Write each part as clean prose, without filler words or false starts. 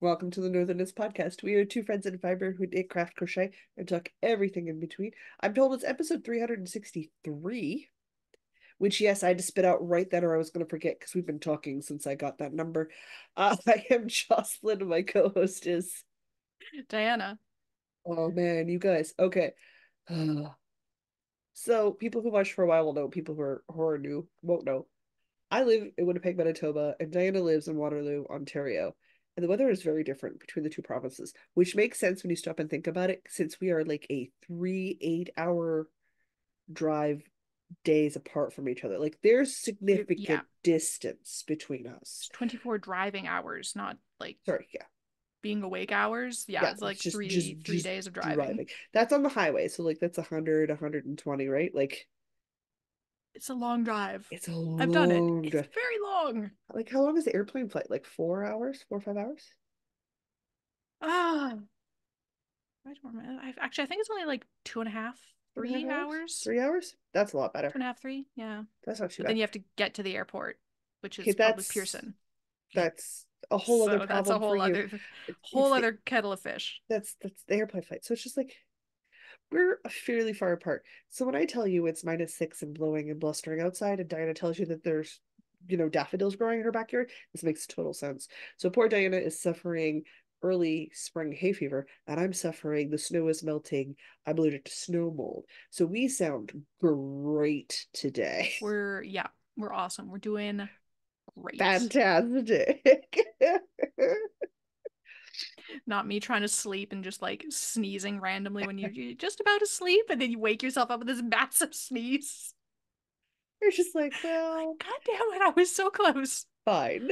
Welcome to the Northerners podcast. We are two friends in fiber who knit, craft, crochet, and talk everything in between. I'm told it's episode 363, which, yes, I had to spit out right then or I was going to forget because we've been talking since I got that number. I am Jocelyn, and my co-host is... Diana. Oh, man, you guys. Okay. So, people who watched for a while will know. People who are new won't know. I live in Winnipeg, Manitoba, and Diana lives in Waterloo, Ontario. And the weather is very different between the two provinces, which makes sense when you stop and think about it, since we are like a 3 8 hour drive days apart from each other. Like there's Yeah, significant distance between us. it's 24 driving hours, not like Sorry, yeah. being awake hours. Yeah, Yeah, it's it's like just three just three just days of driving. driving. That's on the highway, so like that's 100, 120, right? Like It's a long drive. it's a I've done it. long It's drive. very long. Like how long is the airplane flight? Like 4 hours, 4 or 5 hours? Ah, I don't remember. I think it's only like two and a half, Two and a half three hours? hours. 3 hours? That's a lot better. Two and a half, three. Yeah, That's not too but then bad. you have to get to the airport, which Okay, is probably Pearson. that's a whole other So that's a problem for whole you. other It's whole the other kettle of fish. that's the airplane flight. So it's just like we're fairly far apart. So when I tell you it's -6 and blowing and blustering outside, and Diana tells you that there's daffodils growing in her backyard, this makes total sense. So poor Diana is suffering early spring hay fever, and I'm suffering the snow is melting. I'm allergic to snow mold. So we sound great today. We're awesome. We're doing great. Fantastic. Not me trying to sleep and just like sneezing randomly when you're just about to sleep and then you wake yourself up with this massive sneeze. You're just like, well, God damn it, I was so close. fine.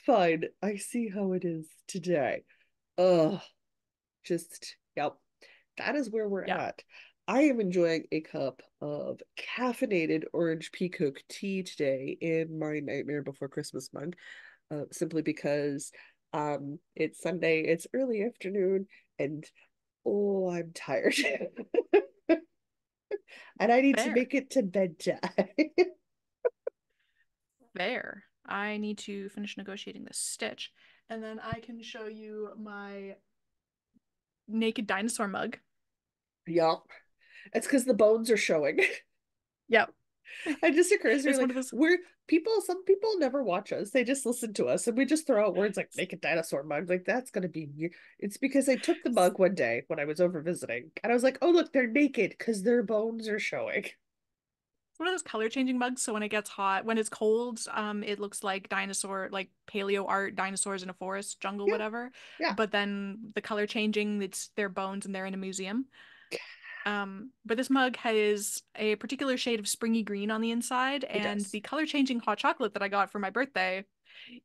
Fine. I see how it is today. Ugh. Just, yep. That is where we're Yeah, at. I am enjoying a cup of caffeinated orange peacock tea today in my Nightmare Before Christmas mug, simply because it's Sunday, it's early afternoon, and oh, I'm tired. And I need to fair. make it to bedtime. Fair. I need to finish negotiating this stitch and then I can show you my naked dinosaur mug. Yup. It's because the bones are showing. Yep. It just occurs to me It's one like of those. some people never watch us. They just listen to us and we just throw out words like naked dinosaur mug. Like that's gonna be weird. It's because I took the mug one day when I was over visiting and I was like, oh look, they're naked because their bones are showing. One of those color changing mugs, so when it gets hot, when it's cold, it looks like dinosaur, like paleo art, dinosaurs in a forest, jungle, Yeah, whatever. yeah, But then the color changing, it's their bones and they're in a museum. But this mug has a particular shade of springy green on the inside, it and does. the color changing hot chocolate that I got for my birthday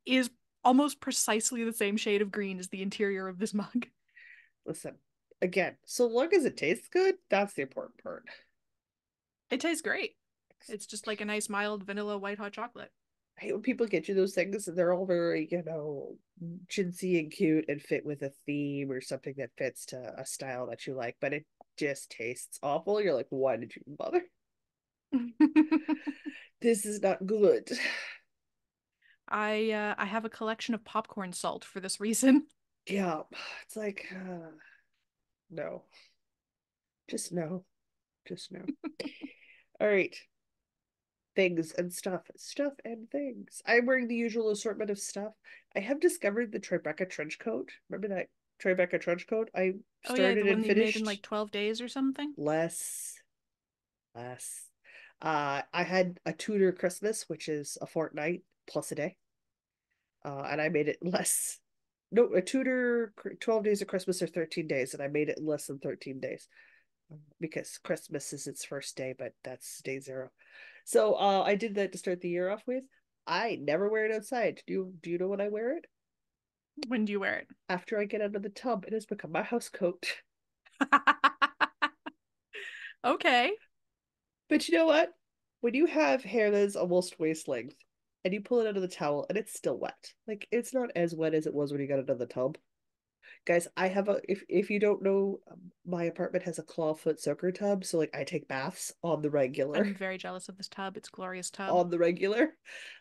is almost precisely the same shade of green as the interior of this mug. Listen, again, so long as it tastes good, that's the important part. It tastes great. It's just like a nice mild vanilla white hot chocolate. I hate when people get you those things and they're all very, chintzy and cute and fit with a theme or something that fits to a style that you like, but it just tastes awful. You're like, why did you bother? This is not good. I have a collection of popcorn salt for this reason. Yeah, it's like, no, just no, just no. All right, things and stuff, stuff and things. I'm wearing the usual assortment of stuff. I have discovered the Tribeca trench coat. Remember that Tribeca trench coat? I Oh yeah, started the and one you made in finished like 12 days or something. less, less. I had a Tudor Christmas, which is a fortnight plus a day, and I made it less. No, a Tudor 12 days of Christmas or 13 days, and I made it in less than 13 days because Christmas is its first day, but that's day zero. So I did that to start the year off with. I never wear it outside. Do you know when I wear it? When do you wear it? After I get out of the tub, it has become my house coat. Okay. But you know what? When you have hair that is almost waist length and you pull it out of the towel and it's still wet, like it's not as wet as it was when you got it out of the tub. Guys, I have a if you don't know, my apartment has a clawfoot soaker tub, so like I take baths on the regular, I'm very jealous of this tub. It's a glorious tub. on the regular.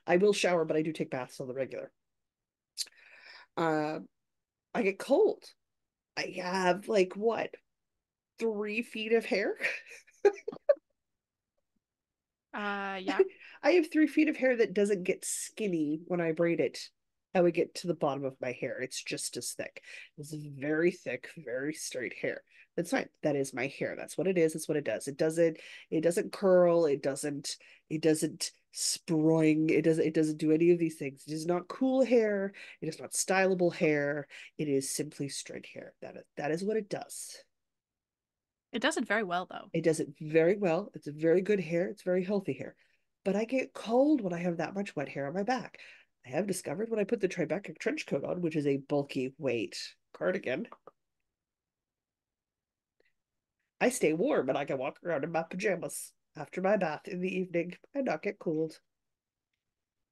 I will shower, but I do take baths on the regular. Um, I get cold. I have like what, 3 feet of hair? Yeah. I have 3 feet of hair that doesn't get skinny when I braid it. I would get to the bottom of my hair. It's just as thick. It's very thick, very straight hair. That's fine. That is my hair. That's what it is. It's what it does. It doesn't curl. It doesn't spring. It doesn't do any of these things. It is not cool hair. It is not stylable hair. It is simply straight hair. That is what it does. It does it very well, though. It does it very well. It's a very good hair. It's very healthy hair. But I get cold when I have that much wet hair on my back. I have discovered when I put the Tribeca trench coat on, which is a bulky weight cardigan, I stay warm and I can walk around in my pajamas after my bath in the evening and not get cold.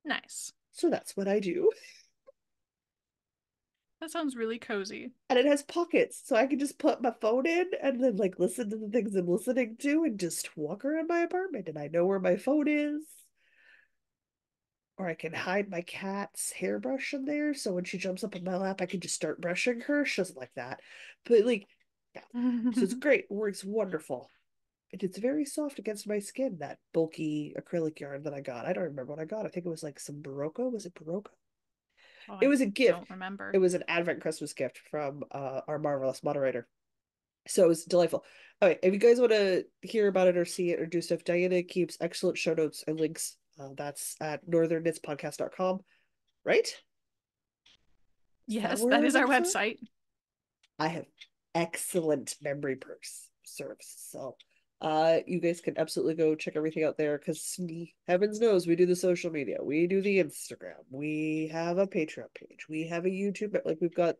Nice. So that's what I do. That sounds really cozy. And it has pockets, so I can just put my phone in and then like listen to the things I'm listening to and just walk around my apartment and I know where my phone is. Or I can hide my cat's hairbrush in there, so when she jumps up on my lap, I can just start brushing her. She doesn't like that. But like, yeah. So it's great. It works wonderful. And it's very soft against my skin, that bulky acrylic yarn that I got. I don't remember what I got. I think it was like some Barocco. Was it Barocco? Oh, It I was a gift. don't remember. It was an Advent Christmas gift from our marvelous moderator. So it was delightful. All right, if you guys want to hear about it or see it or do stuff, Diana keeps excellent show notes and links. That's at northernknitspodcast.com, right? Is that Yes, where that our is our links are? website. I have excellent memory purse serves. So you guys can absolutely go check everything out there because heavens knows we do the social media, we do the Instagram, we have a Patreon page, we have a YouTube, like we've got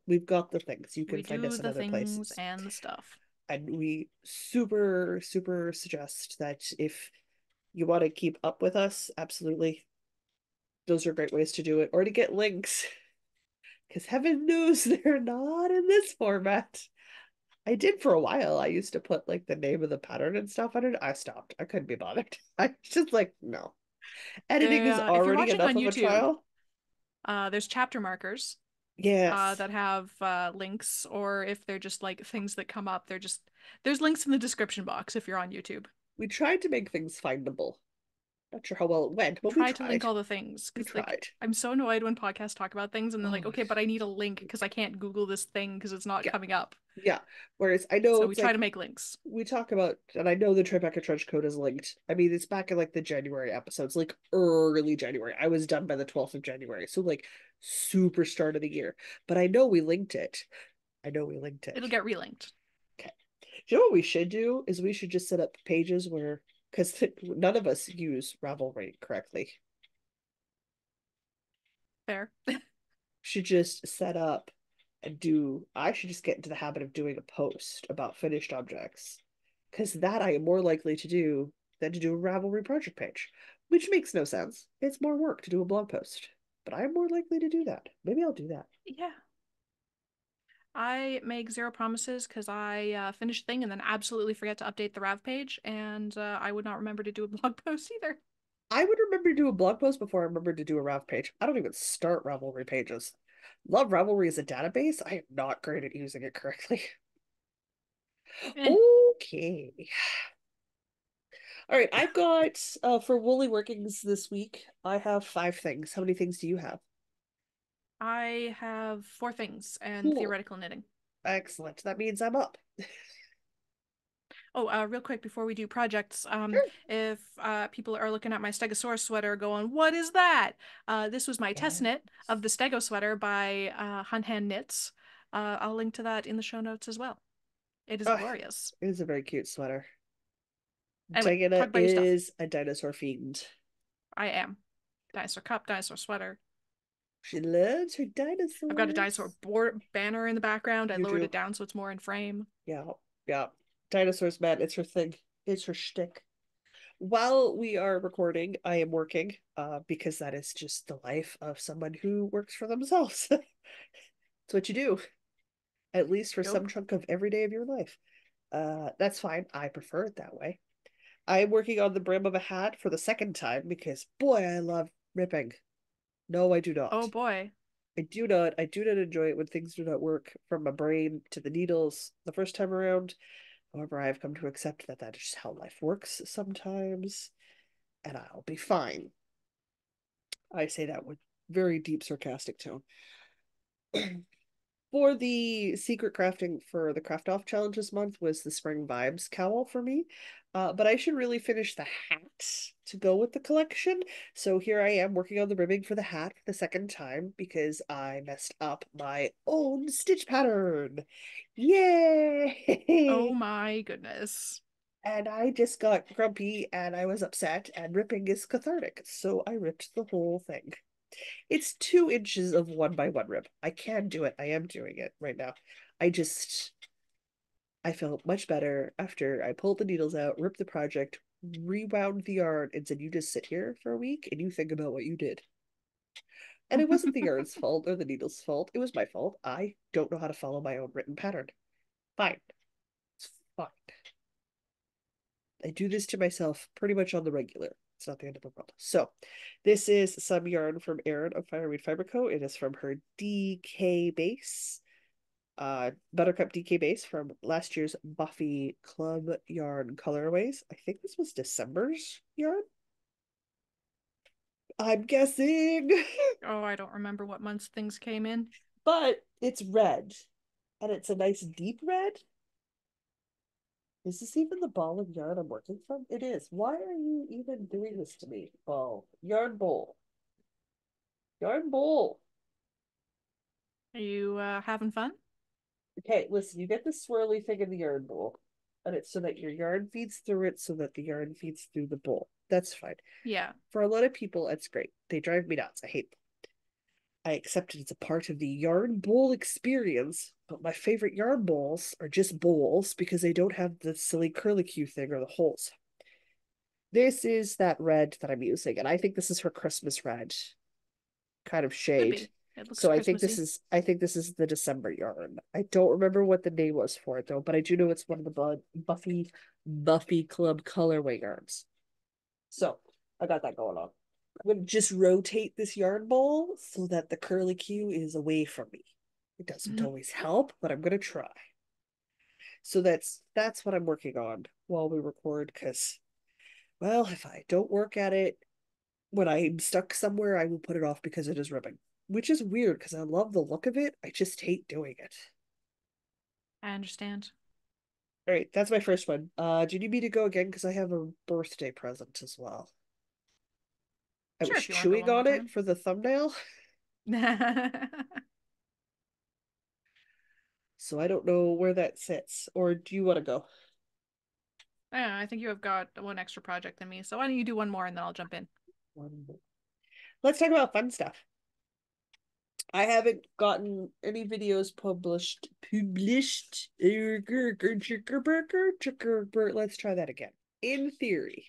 the things. You can We find do us in the other things places. and the stuff. And we super, super suggest that if you want to keep up with us, absolutely, those are great ways to do it, or to get links, because heaven knows they're not in this format. I did for a while. I used to put like the name of the pattern and stuff on it. I stopped. I couldn't be bothered. I was just like, no. Editing is If you're already watching enough on of a YouTube, trial. there's chapter markers Yes. that have links, or if they're just like things that come up, there's links in the description box if you're on YouTube. We tried to make things findable. Not sure how well it went, but we Try to link tried. all the things We because like tried. I'm so annoyed when podcasts talk about things and they're like, Oh, okay, but I need a link because I can't Google this thing because it's not yeah. coming up. Yeah. Whereas I know So we it's try to like make links. we talk about, and I know the Tribeca Trench Coat is linked. I mean, it's back in like the January episodes, like early January. I was done by the 12th of January. So like super start of the year. But I know we linked it. I know we linked it. It'll get relinked. Okay. You know what we should do is we should just set up pages where, because none of us use Ravelry correctly. Fair. Should just set up and do. I should just get into the habit of doing a post about finished objects, because that I am more likely to do than to do a Ravelry project page, which makes no sense. It's more work to do a blog post, but I'm more likely to do that. Maybe I'll do that. Yeah. I make zero promises because I finish a thing and then absolutely forget to update the Rav page, and I would not remember to do a blog post either. I would remember to do a blog post before I remember to do a Rav page. I don't even start Ravelry pages. Love Ravelry as a database. I am not great at using it correctly. Eh. Okay. All right. I've got for woolly workings this week, I have 5 things. How many things do you have? I have four things and Cool. theoretical knitting. Excellent. That means I'm up. Oh, real quick before we do projects, Sure. if people are looking at my Stegosaurus sweater going, what is that? This was my test Yeah. knit of the Stego sweater by Hun Han Knits. I'll link to that in the show notes as well. It is Oh, glorious. it is a very cute sweater. Anyway, Diana talk about your stuff. is a dinosaur fiend. I am. Dinosaur cup, dinosaur sweater. She loves her I've got a dinosaur dinosaurs. board banner in the background. I You lowered do. it down so it's more in frame. Yeah. Yeah. Dinosaurs, man. It's her thing. It's her shtick. While we are recording, I am working, because that is just the life of someone who works for themselves. It's what you do, at least for some Yup. chunk of every day of your life. That's fine. I prefer it that way. I am working on the brim of a hat for the second time because boy, I love ripping. No, I do Oh not. boy. I do not enjoy it when things do not work from my brain to the needles the first time around. However, I have come to accept that that is just how life works sometimes, and I'll be fine. I say that with very deep sarcastic tone. For the secret crafting for the craft off challenge this month was the spring vibes cowl for me, but I should really finish the hat to go with the collection. So here I am working on the ribbing for the hat for the second time because I messed up my own stitch pattern. Oh Yay! my goodness. And I just got grumpy and I was upset, and ripping is cathartic, so I ripped the whole thing. It's 2 inches of 1 by 1 rib. I can do it. I am doing it right now. I just I felt much better after I pulled the needles out, ripped the project, rewound the yarn, and said, "You just sit here for a week and you think about what you did." And it wasn't the yarn's fault or the needle's fault. It was my fault. I don't know how to follow my own written pattern. Fine. It's fine. I do this to myself pretty much on the regular. It's not the end of the world. So, this is some yarn from Erin of Fireweed Fiber Co. It is from her DK base, Buttercup DK base from last year's Buffy Club Yarn colorways. I think this was December's yarn. I'm guessing, Oh, I don't remember what months things came in. but it's red, and it's a nice deep red. Is this even the ball of yarn I'm working from? It is. Why are you even doing this to me? Ball. Yarn bowl. Yarn bowl. Are you having fun? Okay, listen, you get the swirly thing in the yarn bowl, and it's so that your yarn feeds through it so that the yarn feeds through the bowl. That's fine. Yeah. For a lot of people, it's great. They drive me nuts. I hate them. I accept it as a part of the yarn bowl experience, but my favorite yarn bowls are just bowls because they don't have the silly curlicue thing or the holes. This is that red that I'm using, and I think this is her Christmas red kind of Could shade. be. It looks So Christmassy. I think this is the December yarn. I don't remember what the name was for it though, but I do know it's one of the Buffy Club colorway yarns. So I got that going on. I'm gonna just rotate this yarn ball so that the curlicue is away from me. It doesn't always help, but I'm gonna try. So that's what I'm working on while we record, because well, if I don't work at it when I'm stuck somewhere, I will put it off because it is ribbing. Which is weird because I love the look of it. I just hate doing it. I understand. All right, that's my first one. Do you need me to go again? Because I have a birthday present as well. I was Sure, if you want to go chewing one more on it time. for the thumbnail, so I don't know where that sits. Or do you want to go? I don't know, I think you have got one extra project than me, so why don't you do one more and then I'll jump in. One more. Let's talk about fun stuff. I haven't gotten any videos published. Let's try that again. In theory,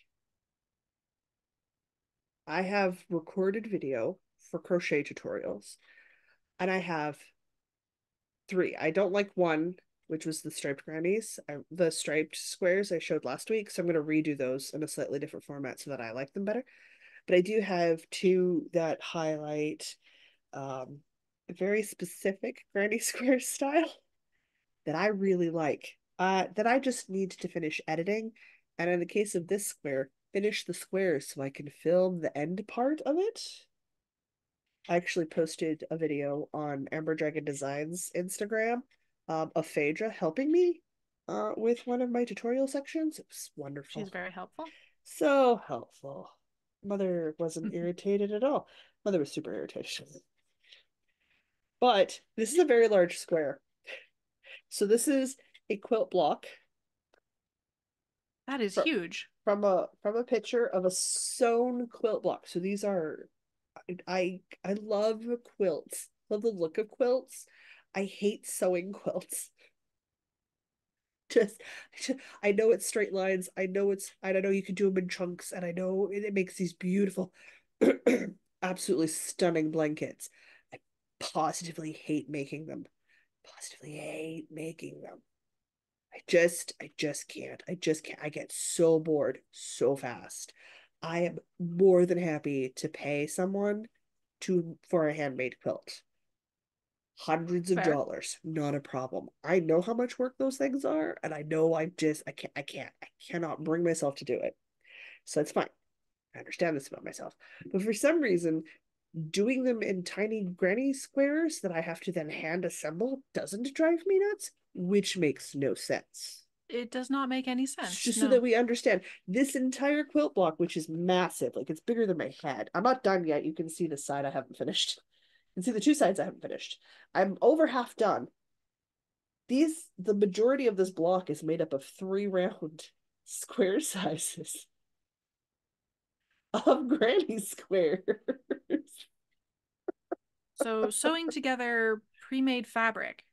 I have recorded video for crochet tutorials, and I have three. I don't like one, which was the striped grannies, the striped squares I showed last week. So I'm going to redo those in a slightly different format so that I like them better. But I do have two that highlight a very specific granny square style that I really like. That I just need to finish editing, and in the case of this square, finish the squares so I can film the end part of it. I actually posted a video on Amber Dragon Designs Instagram of Phaedra helping me with one of my tutorial sections. It was She's wonderful. very helpful. So helpful. Mother wasn't irritated at all. Mother was super irritated. But this is a very large square. So this is a quilt block That is from huge. from a picture of a sewn quilt block. So these are I love quilts. Love the look of quilts. I hate sewing quilts. Just, I know it's straight lines. I don't know you can do them in chunks, and I know it makes these beautiful, absolutely stunning blankets. I positively hate making them. Positively hate making them. I just can't. I just can't. I get so bored so fast. I am more than happy to pay someone to for a handmade quilt. hundreds of Fair. dollars, not a problem. I know how much work those things are, and I know I cannot bring myself to do it. So it's fine. I understand this about myself. But for some reason, doing them in tiny granny squares that I have to then hand assemble doesn't drive me nuts, which makes no sense. It does not make any sense. Just so that No. we understand this entire quilt block, which is massive, like it's bigger than my head. I'm not done yet. You can see the side I haven't finished. You can see the two sides I haven't finished. I'm over half done. The majority of this block is made up of 3 round square sizes of granny squares. So sewing together pre-made fabric,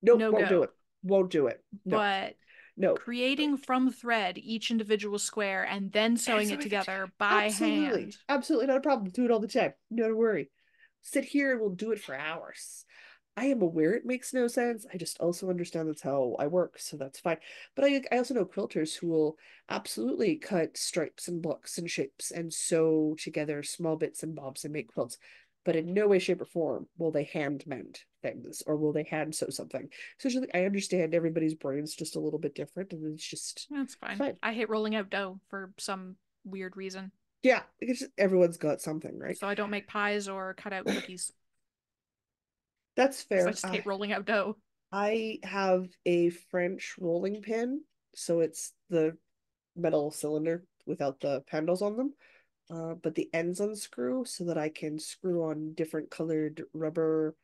Nope, no won't do go. it. Won't do it. No, But no. creating from thread each individual square and then And sewing so it I get together by absolutely, hand. absolutely not a problem. Do it all the time. No worry. Sit here and we'll do it for hours. I am aware it makes no sense. I just also understand that's how I work, so that's fine. But I also know quilters who will absolutely cut stripes and blocks and shapes and sew together small bits and bobs and make quilts. But in no way, shape, or form will they hand mend things or will they hand sew something. So I understand everybody's brain's just a little bit different, and it's just That's fine. fine. I hate rolling out dough for some weird reason. Yeah, it's just, everyone's got something, right? So I don't make pies or cut out cookies That's because I fair. just hate rolling out dough. I have a French rolling pin, so it's the metal cylinder without the handles on them, but the ends unscrew so that I can screw on different colored rubber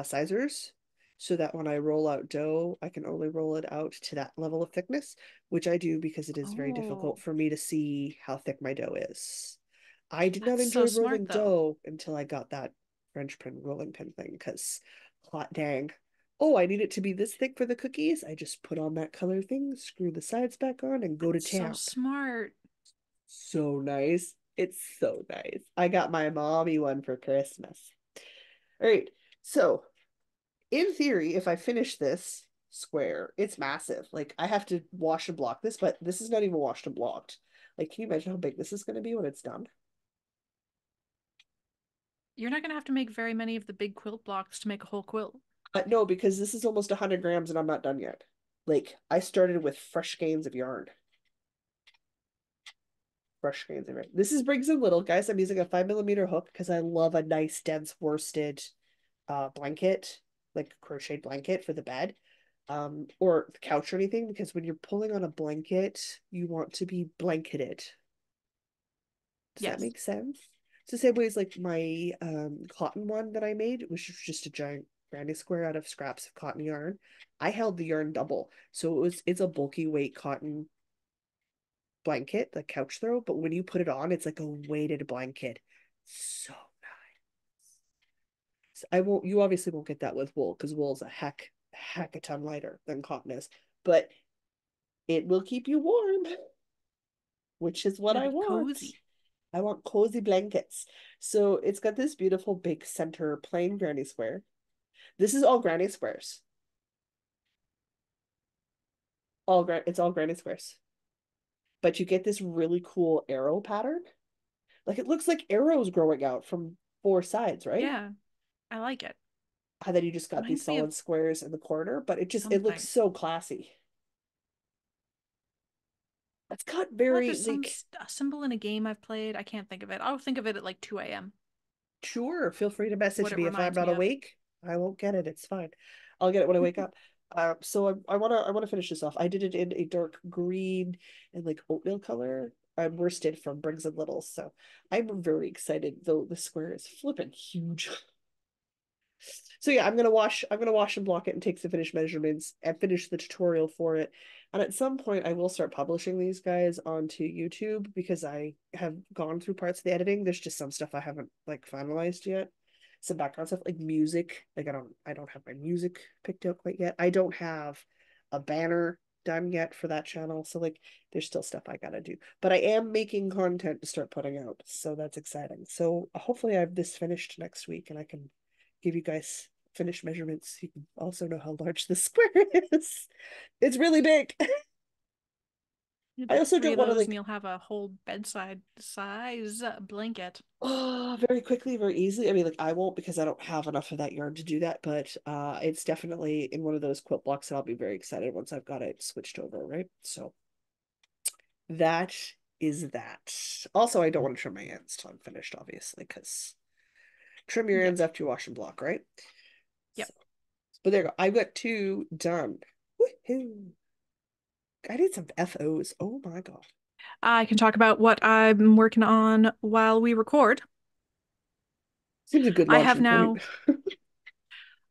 sizers, so that when I roll out dough, I can only roll it out to that level of thickness, which I do because it is very difficult Oh, for me to see how thick my dough is. I did not that's so enjoy smart rolling though. dough until I got that French pin rolling pin thing because hot dang. Oh, I need it to be this thick for the cookies. I just put on that color thing, screw the sides back on, and go to That's so town. smart. So nice. It's so nice. I got my mommy one for Christmas. All right. So, in theory, if I finish this square, it's massive. Like, I have to wash and block this, but this is not even washed and blocked. Like, can you imagine how big this is going to be when it's done? You're not gonna have to make very many of the big quilt blocks to make a whole quilt. No, because this is almost 100 grams and I'm not done yet. Like, I started with fresh skeins of yarn. Fresh skeins of yarn. This is Briggs and Little, guys. I'm using a 5mm hook because I love a nice, dense worsted blanket, like a crocheted blanket for the bed, or the couch or anything. Because when you're pulling on a blanket, you want to be blanketed. Does that Yes. make sense? It's the same way as like my cotton one that I made, which was just a giant granny square out of scraps of cotton yarn. I held the yarn double, so it's a bulky weight cotton blanket, the couch throw. But when you put it on, it's like a weighted blanket. So I won't. You obviously won't get that with wool because wool is a heck a ton lighter than cotton is, but it will keep you warm, which is what It'll I be want. cozy. I want cozy blankets. So it's got this beautiful big center plain granny square. This is all granny squares. It's all granny squares. But you get this really cool arrow pattern. Like it looks like arrows growing out from 4 sides, right? Yeah, I like it. And then you just got these Reminds me of solid squares in the corner, but it looks something. so classy. It's got I feel like very there's like a symbol in a game I've played. I can't think of it. I'll think of it at like 2 a.m. sure, feel free to What message it me if I'm reminds not me of. awake. I won't get it. It's fine. I'll get it when I wake up. So I wanna finish this off. I did it in a dark green and like oatmeal color. I'm worsted from Briggs and Littles, so I'm very excited. Though the square is flipping huge. So yeah, I'm gonna wash and block it and take some finished measurements and finish the tutorial for it. And at some point I will start publishing these guys onto YouTube because I have gone through parts of the editing. There's just some stuff I haven't like finalized yet. Some background stuff like music. Like I don't have my music picked out quite yet. I don't have a banner done yet for that channel. So like there's still stuff I gotta do. But I am making content to start putting out. So that's exciting. So hopefully I have this finished next week and I can give you guys finished measurements. You can also know how large the square is. It's really big. You I get also three don't of want to those and like, you'll have a whole bedside size blanket. oh, very quickly, very easily. I mean, like I won't because I don't have enough of that yarn to do that, but it's definitely in one of those quilt blocks and I'll be very excited once I've got it switched over, right? So that is that. Also, I don't want to trim my ends till I'm finished, obviously, because trim your Yep. ends after you wash and block, right? Yep. So, but there you go. I've got two done. Woohoo! I need some FOs. Oh my God. I can talk about what I'm working on while we record. Seems a good I have launching point. now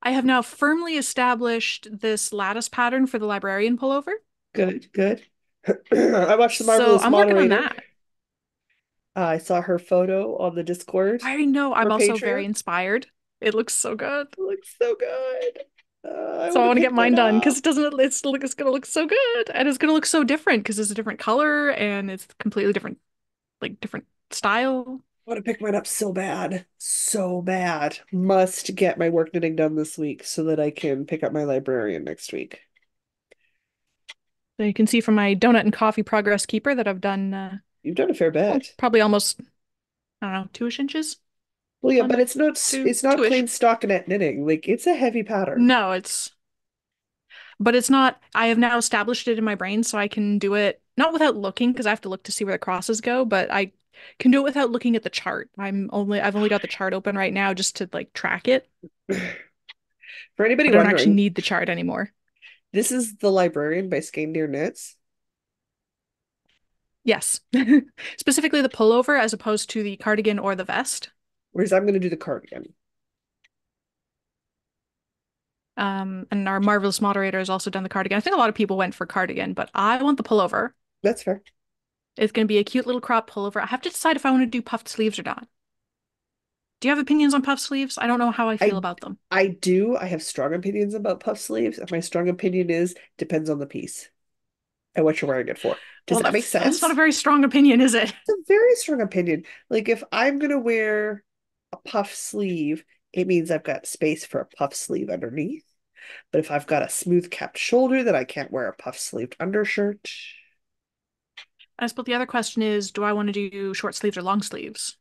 I have now firmly established this lattice pattern for the librarian pullover. Good, good. I watched the So Marvelous I'm working on Moderator. that. I saw her photo on the Discord I know for I'm also very Patreon. inspired. It looks so good. It looks so good. I So want I to want to get pick mine mine done because up. it doesn't it's gonna look so good and it's gonna look so different because it's a different color and it's completely different different style. I want to pick mine up so bad. So bad. Must get my work knitting done this week so that I can pick up my librarian next week. So you can see from my donut and coffee progress keeper that I've done You've done a fair bit. probably almost I don't know 2-ish inches Well, yeah, but done. Two it's not plain two-ish. stockinette knitting. Like it's a heavy pattern. No, but it's not. I have now established it in my brain so I can do it not without looking because I have to look to see where the crosses go, but I can do it without looking at the chart. I've only got the chart open right now just to like track it. For anybody But I don't actually wondering, need the chart anymore. this is The Librarian by Skein Knits. Yes. Specifically the pullover as opposed to the cardigan or the vest. Whereas I'm going to do the cardigan. And our marvelous moderator has also done the cardigan. I think a lot of people went for cardigan, but I want the pullover. That's fair. It's going to be a cute little crop pullover. I have to decide if I want to do puffed sleeves or not. Do you have opinions on puffed sleeves? I don't know how I feel I about them. I do. I have strong opinions about puff sleeves, and my strong opinion is depends on the piece and what you're wearing it for. Does Well, that make that's not a sense? very strong opinion, is it? It's a very strong opinion. Like if I'm gonna wear a puff sleeve, it means I've got space for a puff sleeve underneath. But if I've got a smooth capped shoulder, then I can't wear a puff sleeved undershirt. I suppose the other question is, do I want to do short sleeves or long sleeves?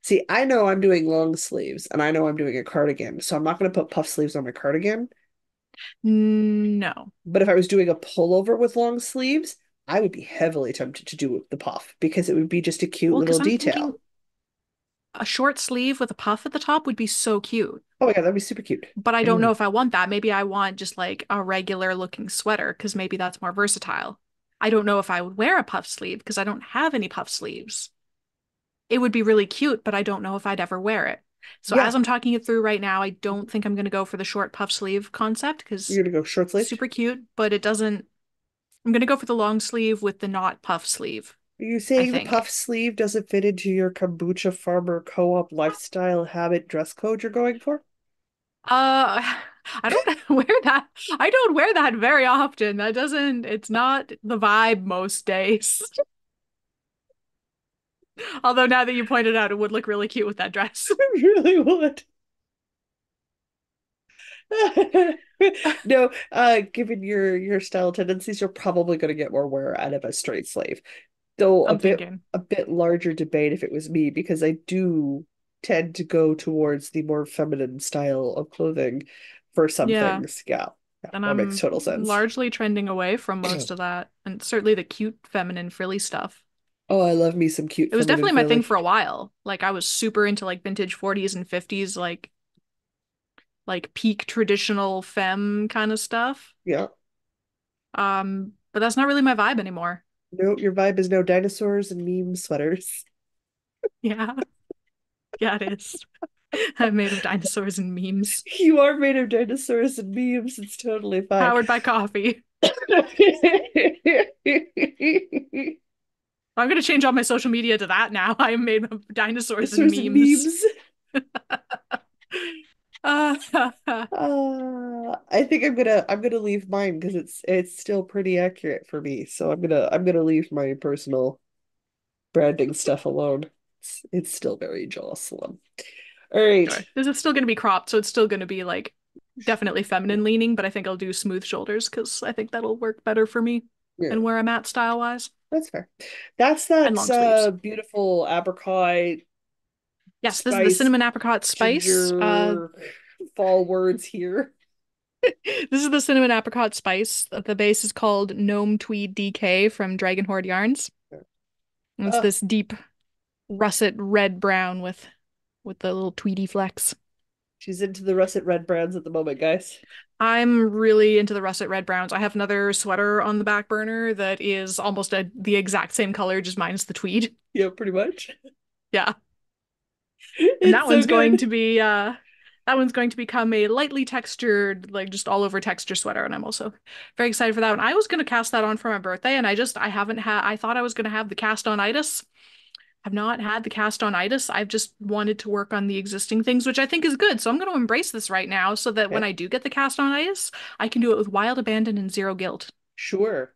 See, I know I'm doing long sleeves and I know I'm doing a cardigan, so I'm not going to put puff sleeves on my cardigan. No. But if I was doing a pullover with long sleeves, I would be heavily tempted to do the puff because it would be just a cute Well, little because I'm thinking detail. a short sleeve with a puff at the top would be so cute. Oh my God, that'd be super cute. But I don't know Mm. if I want that. Maybe I want just like a regular looking sweater because maybe that's more versatile. I don't know if I would wear a puff sleeve because I don't have any puff sleeves. It would be really cute, but I don't know if I'd ever wear it. So Yeah, as I'm talking it through right now, I don't think I'm going to go for the short puff sleeve concept because you're gonna go short sleeved? super cute, but it doesn't. I'm going to go for the long sleeve with the not puff sleeve, Are you I saying the think. puff sleeve doesn't fit into your kombucha farmer co-op lifestyle habit dress code you're going for? Uh, I don't wear that. I don't wear that very often. It's not the vibe most days. Although now that you pointed out, it would look really cute with that dress. I really would. No, given your style tendencies, you're probably going to get more wear out of a straight sleeve. Though I'm thinking. a bit larger debate if it was me, because I do tend to go towards the more feminine style of clothing for some Yeah. things. Yeah, yeah, And that makes I'm total sense. largely trending away from most of that, and certainly the cute feminine frilly stuff. Oh, I love me some cute It was feminine definitely my thing frilly. for a while. Like I was super into like vintage 40s and 50s, like peak traditional femme kind of stuff. Yeah. But that's not really my vibe anymore. No, your vibe is no dinosaurs and meme sweaters. Yeah, yeah, it is. I'm made of dinosaurs and memes. You are made of dinosaurs and memes. It's totally fine. Powered by coffee. I'm gonna change all my social media to that now. I am made of dinosaurs and Dinosaurs and memes. memes. Uh, I think I'm gonna leave mine because it's still pretty accurate for me. So I'm gonna leave my personal branding stuff alone. It's still very Jocelyn. All right. sure. This is still gonna be cropped, so it's still gonna be like definitely feminine leaning, but I think I'll do smooth shoulders because I think that'll work better for me. Yeah, and where I'm at style wise, that's fair. That's and that long sleeves. beautiful apricot Yes, this is the spice cinnamon apricot spice. ginger fall words here. This is the cinnamon apricot spice. The base is called Gnome Tweed DK from Dragon Horde Yarns. And it's Uh, this deep russet red brown with the little tweedy flecks. she's into the russet red browns at the moment, guys. I'm really into the russet red browns. I have another sweater on the back burner that is almost the exact same color, just minus the tweed. Yeah, pretty much. Yeah. And It's so good. that one's going to become a lightly textured, like just all over texture sweater. And I'm also very excited for that one. I was gonna cast that on for my birthday, and I haven't had I thought I was gonna have the cast on itis. I've not had the cast on itis. I've just wanted to work on the existing things, which I think is good. So I'm gonna embrace this right now so that when Okay, I do get the cast on itis, I can do it with wild abandon and zero guilt. sure.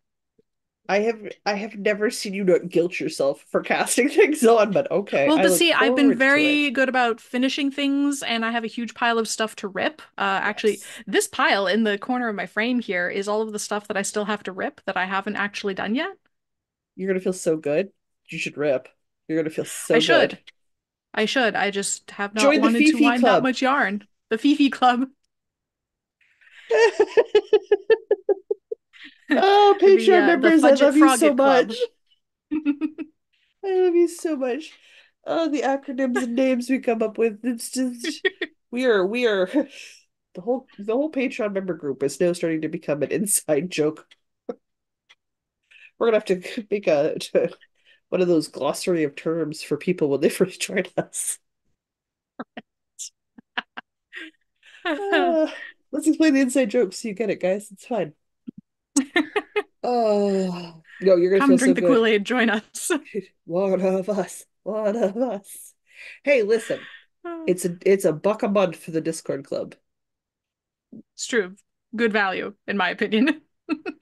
I have never seen you not guilt yourself for casting things on, but okay, Well, I but look see, I've been forward to it. very good about finishing things, and I have a huge pile of stuff to rip. Actually, Yes. this pile in the corner of my frame here is all of the stuff that I still have to rip that I haven't actually done yet. You're gonna feel so good. You should rip. You're gonna feel I so good. should. I should. I just have not Join the wanted to Fifi wind that Club. much yarn. The Fifi Club. Oh, Patreon The members, I Fudge It love you Frog so It much. Club. I love you so much. Oh, the acronyms and names we come up with. It's just we are the whole Patreon member group is now starting to become an inside joke. We're gonna have to make one of those glossary of terms for people when they first join us. Uh, let's explain the inside joke so you get it, guys. It's fine. Oh, no, you're gonna Come feel so drink the good. Kool-Aid, join us. One of us, one of us. Hey, listen, it's a buck a month for the Discord club, It's true. Good value, in my opinion.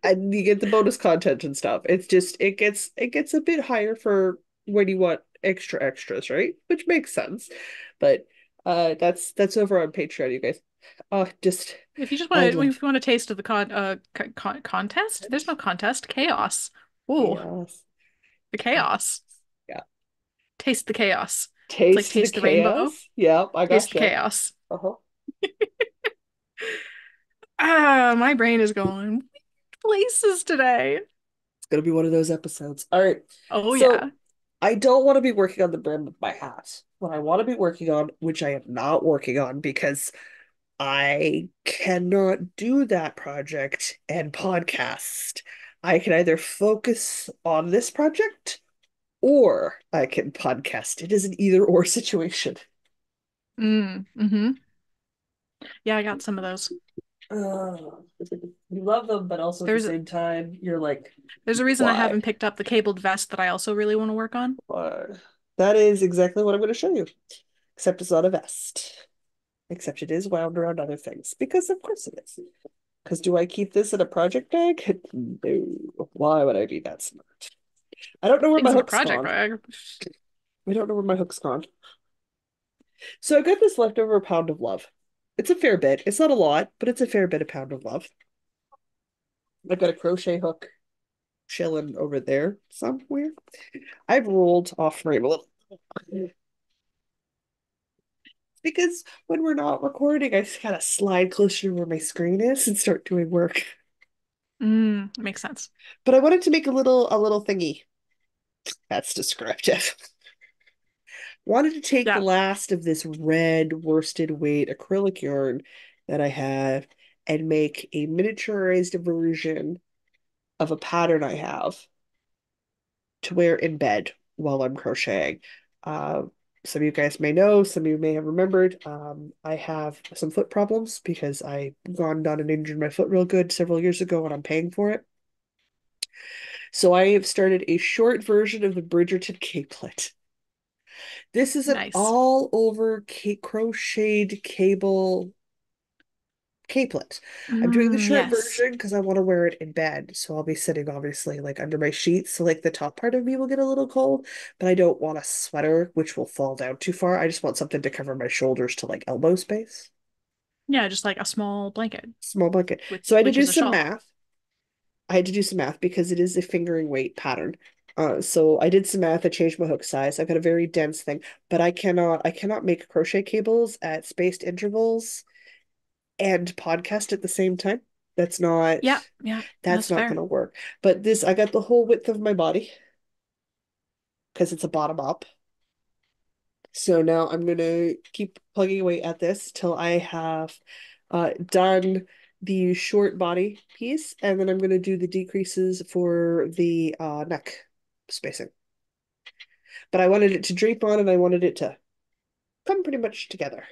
and you get the bonus content and stuff. It's just it gets a bit higher for when you want extra extras, right? Which makes sense, but that's over on Patreon, you guys. Just If you just I want to, love if you want a taste of the contest, there's no contest. Chaos. Oh, chaos. the Chaos. chaos. Yeah. Taste the chaos. It's like Taste the taste the rainbow. chaos. Yep, I Taste the gotcha. chaos. Uh-huh. Ah, my brain is going places today. It's gonna be one of those episodes. All right. Oh So yeah. I don't want to be working on the brim of my hat. What I want to be working on, which I am not working on because I cannot do that project and podcast. I can either focus on this project or I can podcast. It is an either or situation. Mm-hmm. Yeah, I got some of those. You love them, but also at the There's same time, you're like, there's a reason I why? haven't picked up the cabled vest that I also really want to work on. Why? That is exactly what I'm going to show you. Except it's not a vest. Except it is wound around other things. Because of course it is. Because do I keep this in a project bag? No. Why would I be that smart? I don't know where my Things in a hook's project gone. bag. I don't know where my hook's gone. So I got this leftover pound of love. It's a fair bit. It's not a lot, but it's a fair bit of pound of love. I've got a crochet hook chilling over there somewhere. I've rolled off frame a little because when we're not recording, I just kind of slide closer to where my screen is and start doing work. Makes sense. But I wanted to make a little thingy. That's descriptive. Wanted to take the Yeah. last of this red worsted weight acrylic yarn that I have and make a miniaturized version of a pattern I have to wear in bed while I'm crocheting. Uh, some of you guys may know, some of you may have remembered. I have some foot problems because I gone down and injured my foot real good several years ago and I'm paying for it. So I have started a short version of the Bridgerton capelet. This is an Nice. all over crocheted cable capelet. I'm doing the short Yes. version because I want to wear it in bed. So I'll be sitting obviously like under my sheets. So like the top part of me will get a little cold, but I don't want a sweater which will fall down too far. I just want something to cover my shoulders to like elbow space. Yeah, just like a small blanket, Small blanket. which So I had to which do is a some shawl. math. I had to do some math because it is a fingering weight pattern. So I did some math. I changed my hook size. I've got a very dense thing, but I cannot make crochet cables at spaced intervals and podcast at the same time. That's not Yeah, yeah, that's that's not fair. gonna work. But this, I got the whole width of my body because it's a bottom up. So now I'm gonna keep plugging away at this till I have done the short body piece, and then I'm gonna do the decreases for the neck spacing. But I wanted it to drape on and I wanted it to come pretty much together.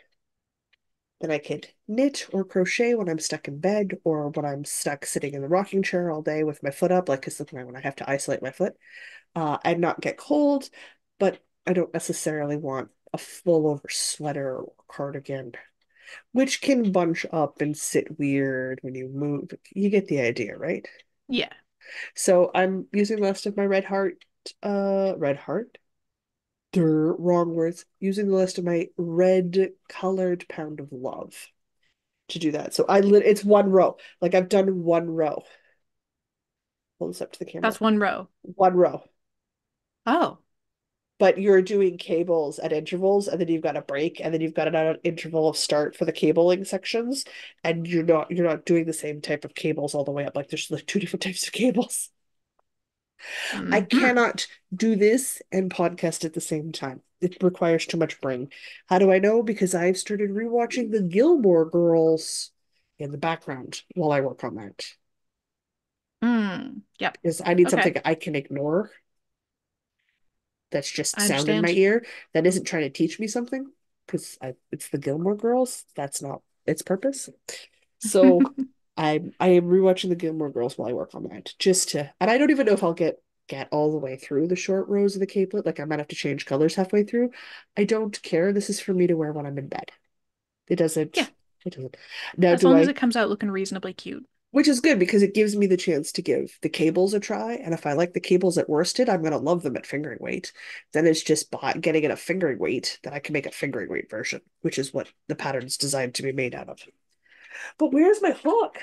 Then I could knit or crochet when I'm stuck in bed or when I'm stuck sitting in the rocking chair all day with my foot up, like because when I have to isolate my foot, and not get cold, but I don't necessarily want a full over sweater or cardigan, which can bunch up and sit weird when you move. You get the idea, right? Yeah. So I'm using the rest of my red heart, wrong words, using the rest of my red colored pound of love to do that. So it's one row. Like I've done one row. Hold this up to the camera. That's one row. One row. Oh. But you're doing cables at intervals, and then you've got a break, and then you've got an interval of start for the cabling sections, and you're not doing the same type of cables all the way up. Like there's like two different types of cables. I Hmm. cannot do this and podcast at the same time. It requires too much brain. How do I know? Because I've started rewatching the Gilmore Girls in the background while I work on that. Mm. Yep. Because I need Okay. something I can ignore that's just I sound in my understand. ear that isn't trying to teach me something. Because it's the Gilmore Girls. That's not its purpose. So I am rewatching the Gilmore Girls while I work on that, just to, and I don't even know if I'll get all the way through the short rows of the capelet. Like I might have to change colors halfway through. I don't care. This is for me to wear when I'm in bed. It Yeah. doesn't. It doesn't. Now, As do long as I? it comes out looking reasonably cute. Which is good because it gives me the chance to give the cables a try. And if I like the cables at worsted, I'm gonna love them at fingering weight. Then it's just getting it a fingering weight that I can make a fingering weight version, which is what the pattern's designed to be made out of. But where's my hook?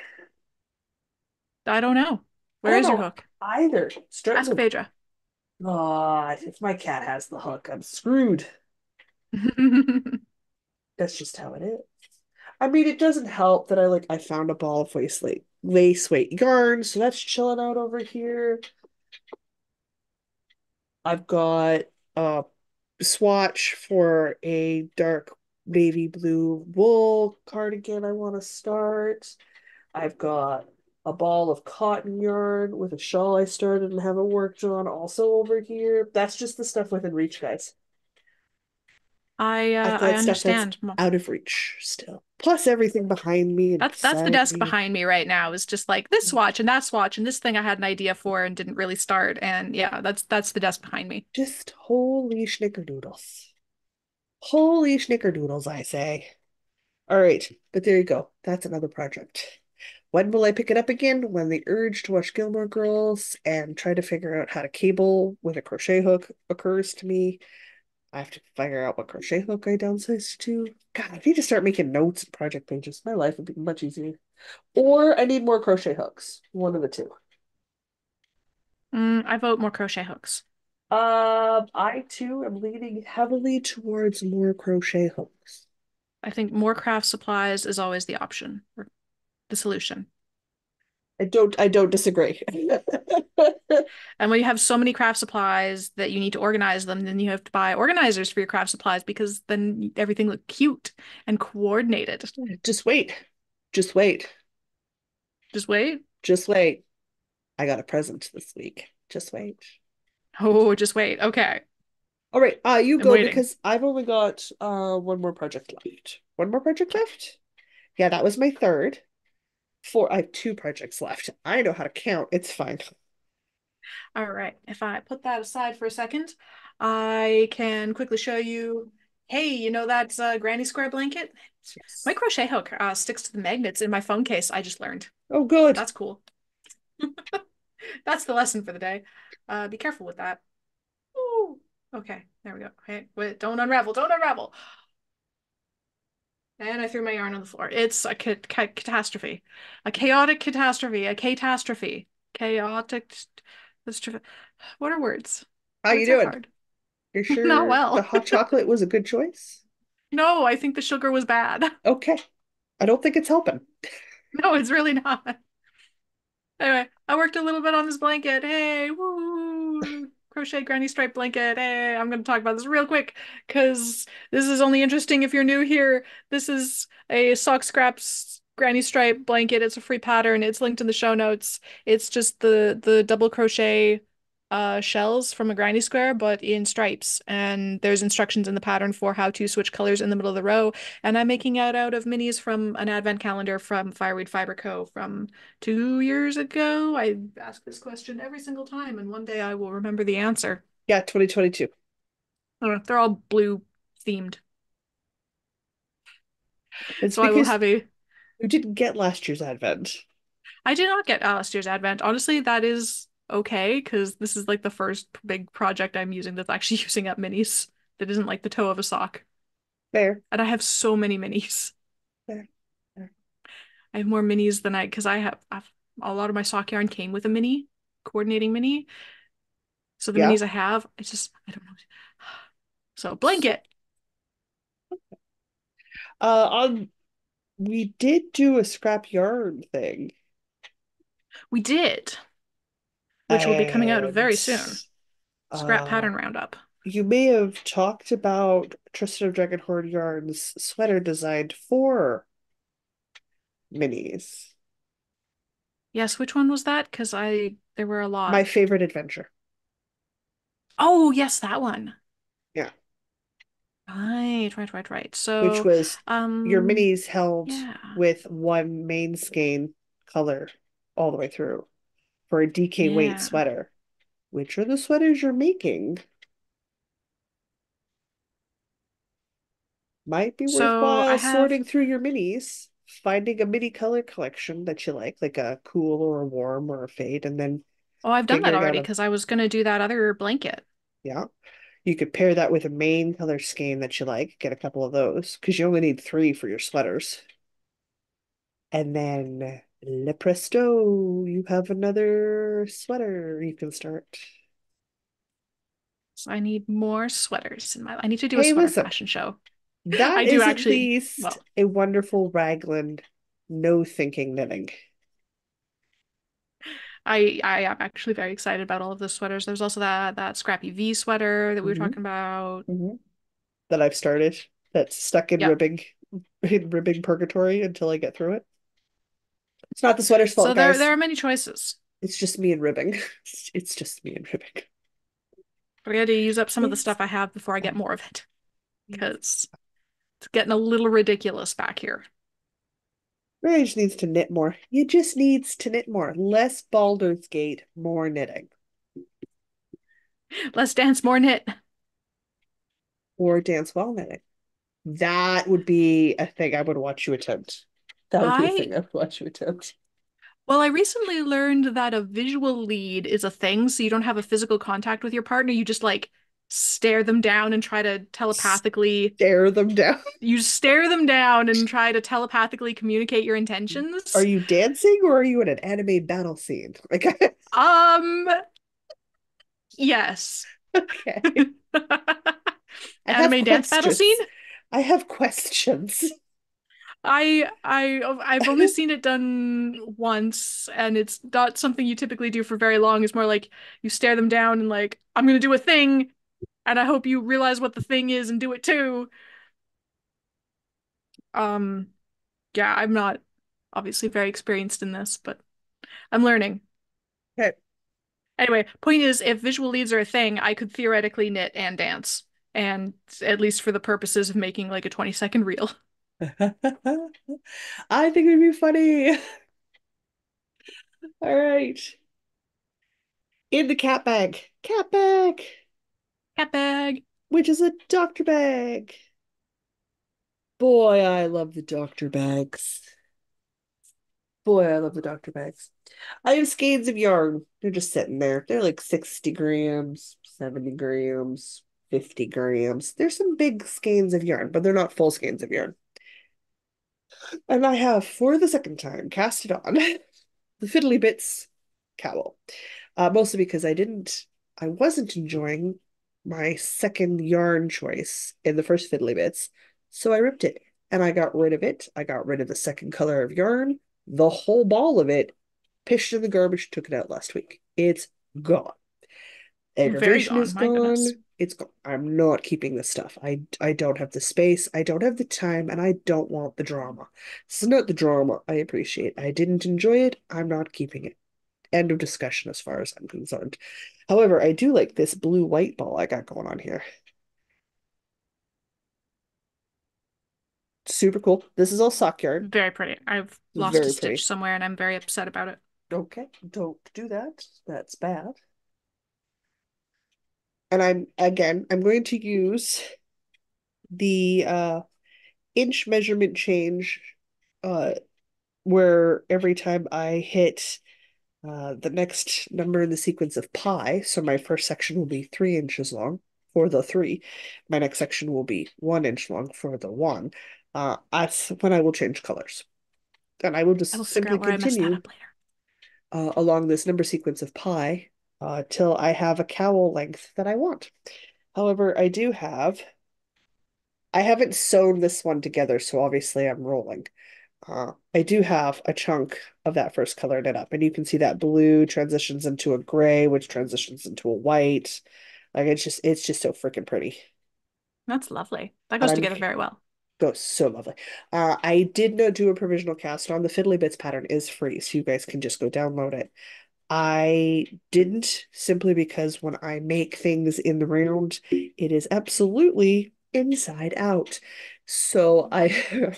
I don't know. I Where don't is your know hook? either. Starting Ask to Phaedra. if my cat has the hook, I'm screwed. That's just how it is. I mean, it doesn't help that I found a ball of lace weight yarn, so that's chilling out over here. I've got a swatch for a dark navy blue wool cardigan I want to start. I've got a ball of cotton yarn with a shawl I started and haven't worked on also over here. That's just the stuff within reach, guys. I've I got stuff that's understand. out of reach still. Plus everything behind me and That's the beside desk me. behind me right now is just like this swatch and that swatch and this thing I had an idea for and didn't really start. And yeah, that's the desk behind me. Just holy schnickerdoodles. Holy schnickerdoodles, I say. All right, but there you go. That's another project. When will I pick it up again? When the urge to watch Gilmore Girls and try to figure out how to cable with a crochet hook occurs to me. I have to figure out what crochet hook I downsize to. God, I need to start making notes and project pages. My life would be much easier. Or I need more crochet hooks. One of the two. I vote more crochet hooks. I too am leaning heavily towards more crochet hooks. I think more craft supplies is always the option or the solution. I don't disagree. And when you have so many craft supplies that you need to organize them, then you have to buy organizers for your craft supplies because then everything look cute and coordinated. Just wait. Just wait. Just wait. Just wait. I got a present this week. Just wait. Oh, just wait. Okay. All right, you I'm go waiting. because I've only got one more project left. One more project Okay. left? Yeah, that was my third. Four. I have two projects left. I know how to count. It's fine. All right. If I put that aside for a second, I can quickly show you. Hey, you know that granny square blanket? My Yes. crochet hook sticks to the magnets in my phone case. I just learned. Oh, good. That's cool. That's the lesson for the day. Be careful with that. Ooh. Okay, there we go. Okay, wait, don't unravel, don't unravel. And I threw my yarn on the floor. It's a catastrophe, a chaotic catastrophe, a catastrophe. chaotic. That's true. What are words? How Words you are doing? hard. You're Not sure the well. hot chocolate was a good choice? No, I think the sugar was bad. Okay. I don't think it's helping. No, it's really not. Anyway, I worked a little bit on this blanket. Hey, woo! Crochet granny stripe blanket. Hey, I'm going to talk about this real quick because this is only interesting if you're new here. This is a sock scraps granny stripe blanket. It's a free pattern. It's linked in the show notes. It's just the double crochet shells from a granny square, but in stripes. And there's instructions in the pattern for how to switch colors in the middle of the row. And I'm making it out of minis from an advent calendar from Fireweed Fiber Co. from 2 years ago. I ask this question every single time, and one day I will remember the answer. Yeah, 2022. They're all blue themed. It's So I will because have a. you didn't get last year's Advent. I did not get last year's Advent. Honestly, that is okay because this is like the first big project I'm using that's actually using up minis that isn't like the toe of a sock. Fair, And I have so many minis. fair, fair. I have more minis than because I've a lot of my sock yarn came with a mini, coordinating mini. So the Yeah. minis I have, it's just, I don't know. So So, blanket. on we did do a scrap yarn thing, We did, which will be coming out and very soon. Scrap uh, pattern roundup. you may have talked about Tristan of Dragonhorn Yarn's sweater designed for minis. Yes, which one was that? Because there were a My lot. favorite adventure. Oh, yes, that one. Yeah. Right. Which So, was your um, minis held yeah. with one main skein color all the way through for a DK weight Yeah. sweater. Which are the sweaters you're making? Might be So I worthwhile have, sorting through your minis, finding a mini color collection that you like a cool or a warm or a fade, and then oh, I've done that figuring out already a, because I was gonna do that other blanket. yeah. You could pair that with a main color skein that you like, get a couple of those, because you only need three for your sweaters. And then le presto, you have another sweater you can start. So I need more sweaters in my, I need to do a Hey, sweater listen, fashion show. that I do is at actually, least well, a wonderful raglan, no thinking knitting. I am actually very excited about all of the sweaters. There's also that scrappy V sweater that we were Hmm. talking about. Hmm. That I've started, that's stuck Yep. in ribbing purgatory until I get through it. It's not the sweater's So fault, there guys. are many choices. It's just me and ribbing. It's just me and ribbing. But I got to use up some of the It's stuff I have before I get fine. more of it It's because it's getting a little ridiculous back here. Ray just needs to knit more. You just needs to knit more. Less Baldur's Gate, more knitting. Let's dance more knit. Or dance while knitting. That would be a thing I would watch you attempt. That would be a I thing I would watch you attempt. Well, I recently learned that a visual lead is a thing, so you don't have a physical contact with your partner. You just like stare them down and try to telepathically, Stare them down. you stare them down and try to telepathically communicate your Are intentions. you dancing or are you in an anime battle scene? Like, Um, yes. okay. I have Anime dance battle scene? questions. I have questions. I've only seen it done once, and it's not something you typically do for very long. It's more like you stare them down and like, I'm gonna do a thing, and I hope you realize what the thing is and do it too. Um, yeah, I'm not obviously very experienced in this, but I'm learning. Okay. Anyway, point is, if visual leads are a thing, I could theoretically knit and dance, and at least for the purposes of making like a 20-second reel. I think it'd be funny. All right. In the cat bag. Cat bag, Cat bag. which is a doctor bag. Boy, I love the doctor bags. Boy, I love the doctor bags. I have skeins of yarn. They're just sitting there. They're like 60 grams, 70 grams, 50 grams. There's some big skeins of yarn, but they're not full skeins of yarn. And I have, for the second time, cast it on the fiddly bits Cowl. Mostly because I wasn't enjoying my second yarn choice in the first Fiddly bits, so I ripped it and I got rid of it. I got rid of the second color of yarn, the whole ball of it, pished in the garbage, took it out last week. It's gone. Very Aggravation is gone. My goodness. gone. It's gone. I'm not keeping this stuff. I don't have the space. I don't have the time, and I don't want the drama. This is not the drama I appreciate. I didn't enjoy it. I'm not keeping it. End of discussion as far as I'm concerned. However, I do like this blue-white ball I got going on here. Super cool. This is all sock yarn. Very pretty. I've lost a Very stitch pretty. somewhere and I'm very upset about it. Okay, don't do that. That's bad. And I'm going to use the inch measurement change uh where every time I hit the next number in the sequence of pi, so my first section will be 3 inches long for the three. My next section will be 1 inch long for the one. That's when I will change colors. And I will I will just figure simply out where I messed that continue up later. along this number sequence of pi till I have a cowl length that I want. However, I haven't sewn this one together, so obviously I'm rolling. I do have a chunk of that first color knit up, and you can see that blue transitions into a gray, which transitions into a white. Like it's just so freaking pretty. That's lovely. That And goes I'm together very well. goes so lovely. I did not do a provisional cast on. The Fiddly Bits pattern is free, so you guys can just go download it. I didn't simply because when I make things in the round, it is absolutely inside out. So I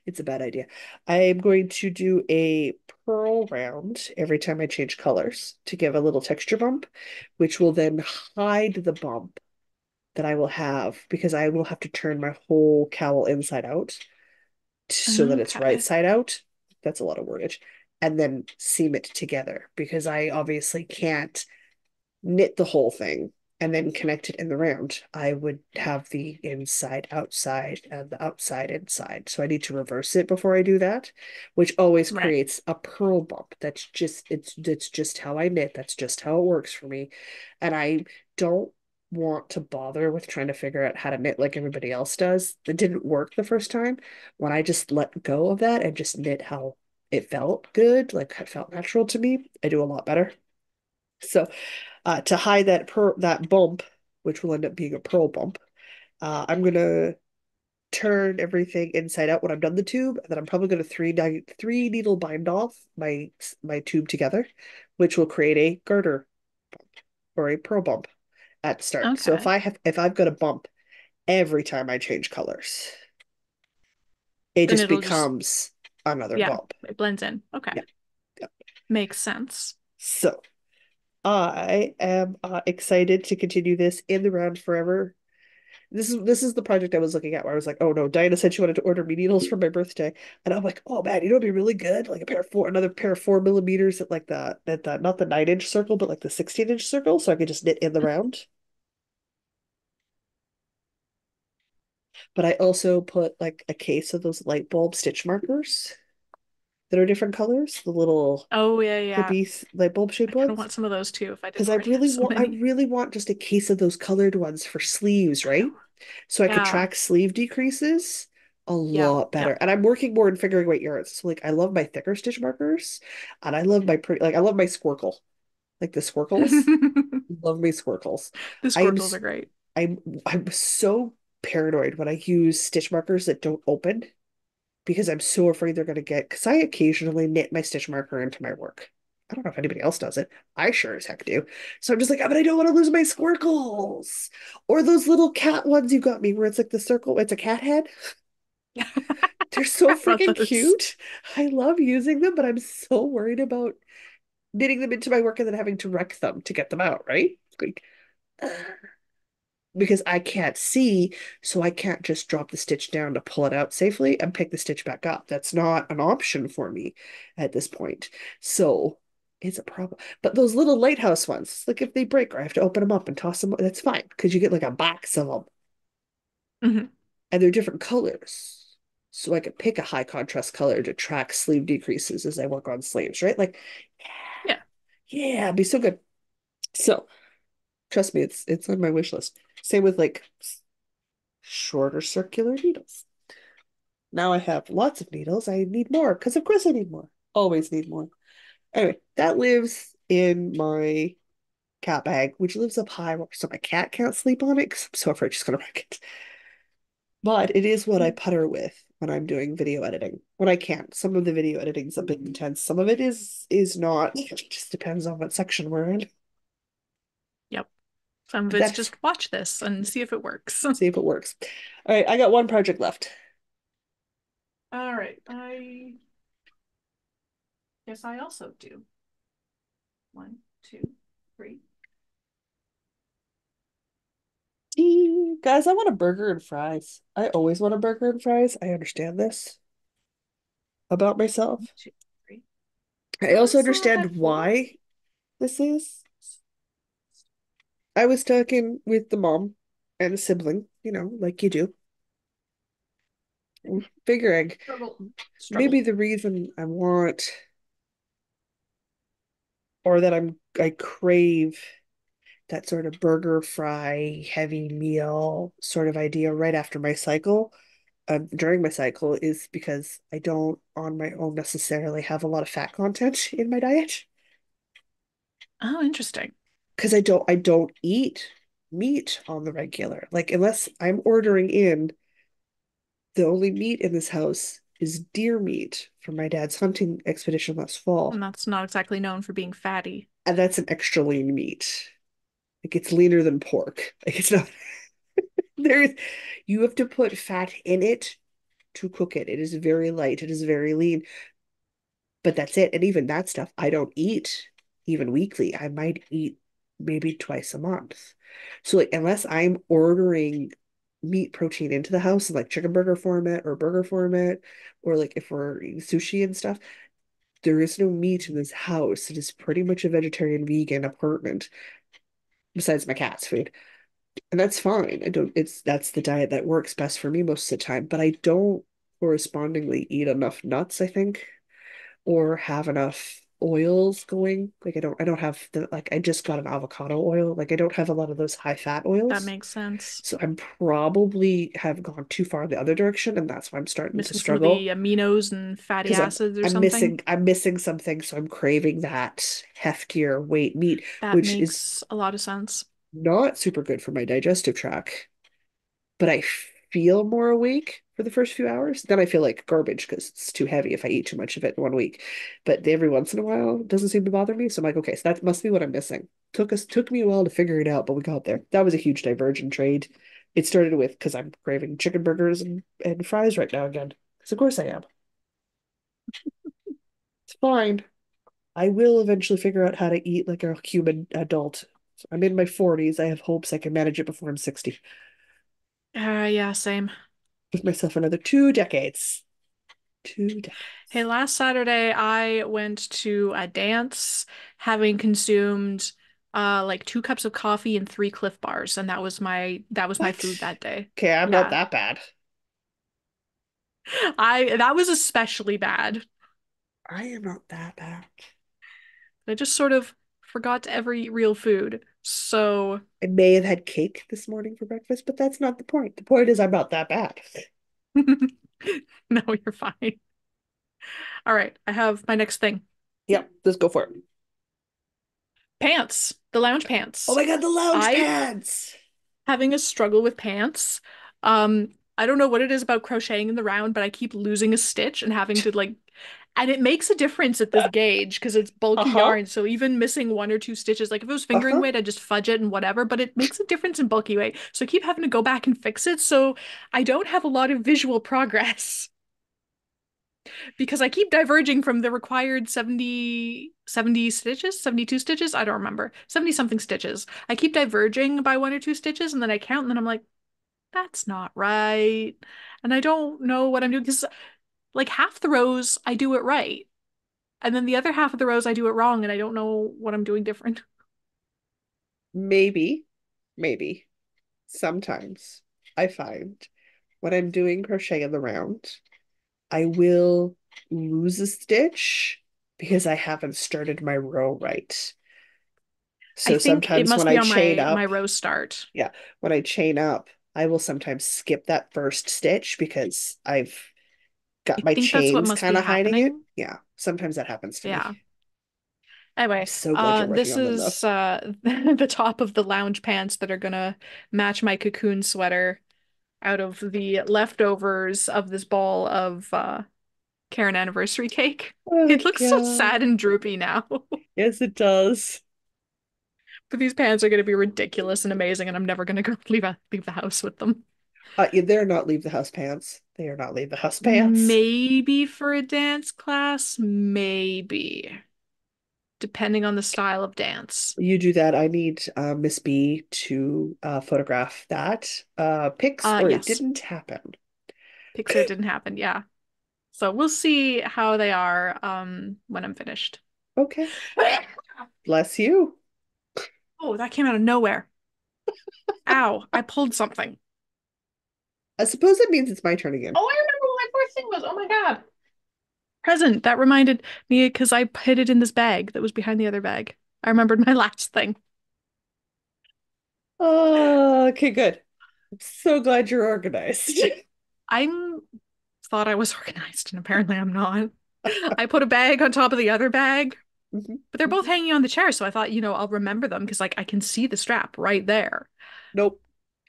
it's a bad idea. I'm going to do a pearl round every time I change colors to give a little texture bump, which will then hide the bump that I will have because I will have to turn my whole cowl inside out so that it's right Okay. side out. That's a lot of wordage. And then seam it together because I obviously can't knit the whole thing and then connect it in the round. I would have the inside outside and the outside inside. So I need to reverse it before I do that, which always Right. creates a purl bump. It's just how I knit. That's just how it works for me. And I don't want to bother with trying to figure out how to knit like everybody else does. It didn't work the first time. When I just let go of that and just knit how it felt good, like it felt natural to me, I do a lot better. So to hide that bump, which will end up being a pearl bump, I'm gonna turn everything inside out when I'm done the tube, and then I'm probably gonna three needle bind off my tube together, which will create a garter or a pearl bump at the start. So Okay. if I've got a bump every time I change colors, it Then just it'll just, becomes another yeah, bump. it blends in. Okay. Yeah. Yeah. Makes sense. So I am excited to continue this in the round forever. This is the project I was looking at where I was like, oh no, Diana said she wanted to order me needles for my birthday, and I'm like, oh man, it'd be really good, like another pair of 4 millimeters at like the not the 9 inch circle, but like the 16 inch circle, so I could just knit in the round. But I also put like a case of those light bulb stitch markers that are different colors, the little Oh, yeah, yeah. clippy light bulb I shaped kind of ones. want some of those too if I Because didn't already have so I many. really want just a case of those colored ones for sleeves, I know. right? So I could Yeah. track sleeve decreases a Yeah. lot Yeah. better. And I'm working more in figuring out yarns. So like I love my thicker stitch markers and I love my pretty like I love my squircle. Like the squircles. The Love me squircles. I'm squircles s- are great. I'm so paranoid when I use stitch markers that don't open because I'm so afraid they're gonna get because I occasionally knit my stitch marker into my work. I don't know if anybody else does it. I sure as heck do. So I'm just like, but I don't want to lose my squircles. Or those little cat ones you got me where it's like the circle, it's a cat head. They're so I love freaking those. cute. I love using them, but I'm so worried about knitting them into my work and then having to wreck them to get them out, right? Like, because I can't see, so I can't just drop the stitch down to pull it out safely and pick the stitch back up. That's not an option for me at this point. So it's a problem. But those little lighthouse ones, like if they break or I have to open them up and toss them, that's fine because you get like a box of them Mhm. and they're different colors. so I could pick a high contrast color to track sleeve decreases as I work on sleeves, right? Like, Yeah. yeah, it'd be so good. So trust me, it's on my wish list. Same with like shorter circular needles. Now I have lots of needles. I need more because of course I need more. Always need more. Anyway, that lives in my cat bag, which lives up high, so my cat can't sleep on it because I'm so afraid she's gonna wreck it. But it is what I putter with when I'm doing video editing. When I can. Some of the video editing is a bit intense. Some of it is not. It just depends on what section we're in. Yep. Some of But it's that's just watch this and see if it works. see if it works. All right, I got one project left. All right. I guess I also do. One, two, three. Guys, I want a burger and fries. I always want a burger and fries. I understand this about One, myself. two, three. I I would have also thought I had understand four. why this is. I was talking with the mom and the sibling, like you do, figuring Struggle. maybe Struggle. the reason I want or that I crave that sort of burger fry heavy meal sort of idea right after my cycle, during my cycle, is because I don't on my own necessarily have a lot of fat content in my diet Oh, interesting. because I don't eat meat on the regular. Like unless I'm ordering in, the only meat in this house is deer meat from my dad's hunting expedition last fall, And that's not exactly known for being fatty. and that's an extra lean meat. Like it's leaner than pork. Like it's not there's you have to put fat in it to cook it. It is very light. It is very lean. But that's it. And even that stuff, I don't eat even weekly. I might eat maybe twice a month. So like unless I'm ordering meat protein into the house in like chicken burger format or burger format, or like if we're eating sushi and stuff, there is no meat in this house. It is pretty much a vegetarian vegan apartment, besides my cat's food. And that's fine. I don't it's that's the diet that works best for me most of the time, but I don't correspondingly eat enough nuts, I think, or have enough oils going. Like I don't have the like I just got an avocado oil. Like I don't have a lot of those high fat That oils. makes sense. So I'm probably have gone too far the other direction, and that's why I'm starting to Missing some of struggle the aminos and fatty because I'm acids or I'm something. missing I'm missing something, so I'm craving that heftier weight meat, That which is makes a lot of sense. not super good for my digestive tract, but I feel more awake for the first few hours. Then I feel like garbage because it's too heavy if I eat too much of it in 1 week. But every once in a while, it doesn't seem to bother me. So I'm like, okay, so that must be what I'm missing. Took me a while to figure it out, but we got there. That was a huge diversion trade. It started with because I'm craving chicken burgers and fries right now again. Because of course I am. It's fine. I will eventually figure out how to eat like a human adult. I'm in my 40s. I have hopes I can manage it before I'm 60. Yeah, same. Give myself another 2 decades. 2 decades. Hey, last Saturday I went to a dance having consumed like 2 cups of coffee and 3 Cliff Bars, and that was my What? food that day. Okay, I'm not Yeah. that bad. I that was especially bad. I am not that bad. I just sort of forgot to ever eat real food. So I may have had cake this morning for breakfast, but that's not the point. The point is I'm not that bad. no, you're fine. All right, I have my next thing. Yep, let's go for it. Pants, the lounge Oh pants. my God, the lounge I pads. having a struggle with pants. I don't know what it is about crocheting in the round, but I keep losing a stitch and having to like, and it makes a difference at this gauge because it's bulky Uh-huh. yarn. So even missing 1 or 2 stitches, like if it was fingering Uh-huh. weight, I'd just fudge it and whatever, but it makes a difference in bulky weight. So I keep having to go back and fix it. So I don't have a lot of visual progress because I keep diverging from the required 70 stitches, 72 stitches. I don't remember, 70 something stitches. I keep diverging by 1 or 2 stitches and then I count and then I'm like, that's not right. And I don't know what I'm doing because like half the rows I do it right. And then the other half of the rows I do it wrong and I don't know what I'm doing different. Maybe, maybe. Sometimes I find when I'm doing crochet in the round, I will lose a stitch because I haven't started my row right. I So think it sometimes must when be I on chain my up, row start. yeah, when I chain up, I will sometimes skip that first stitch because I've got I my think that's what chains must kind be of hiding it. happening. Yeah, sometimes that happens to me. Yeah. I'm Anyway, so glad you're working this on them though. is the top of the lounge pants that are gonna match my cocoon sweater out of the leftovers of this ball of Karen anniversary cake. Oh It looks so God. sad and droopy now. Yes, it does. But these pants are gonna be ridiculous and amazing, and I'm never gonna go leave the house with them. Yeah, they're not leave the house pants. They are not leave the house pants. Maybe for a dance class, maybe, depending on the style of dance. You do that. I need Miss B to photograph that pics, or it Yes, didn't happen. Pixar didn't happen. Yeah. So we'll see how they are when I'm finished. Okay, bless you. Oh, that came out of nowhere. Ow, I pulled something. I suppose that means it's my turn again. Oh, I remember what my first thing was. Oh my God. Present. That reminded me because I hid it in this bag that was behind the other bag. I remembered my last thing. Oh, okay, good. I'm so glad you're organized. I'm thought I was organized, and apparently I'm not. I put a bag on top of the other bag, Mhm, but they're both mhm. hanging on the chair, so I thought, I'll remember them because like I can see the strap right there. Nope.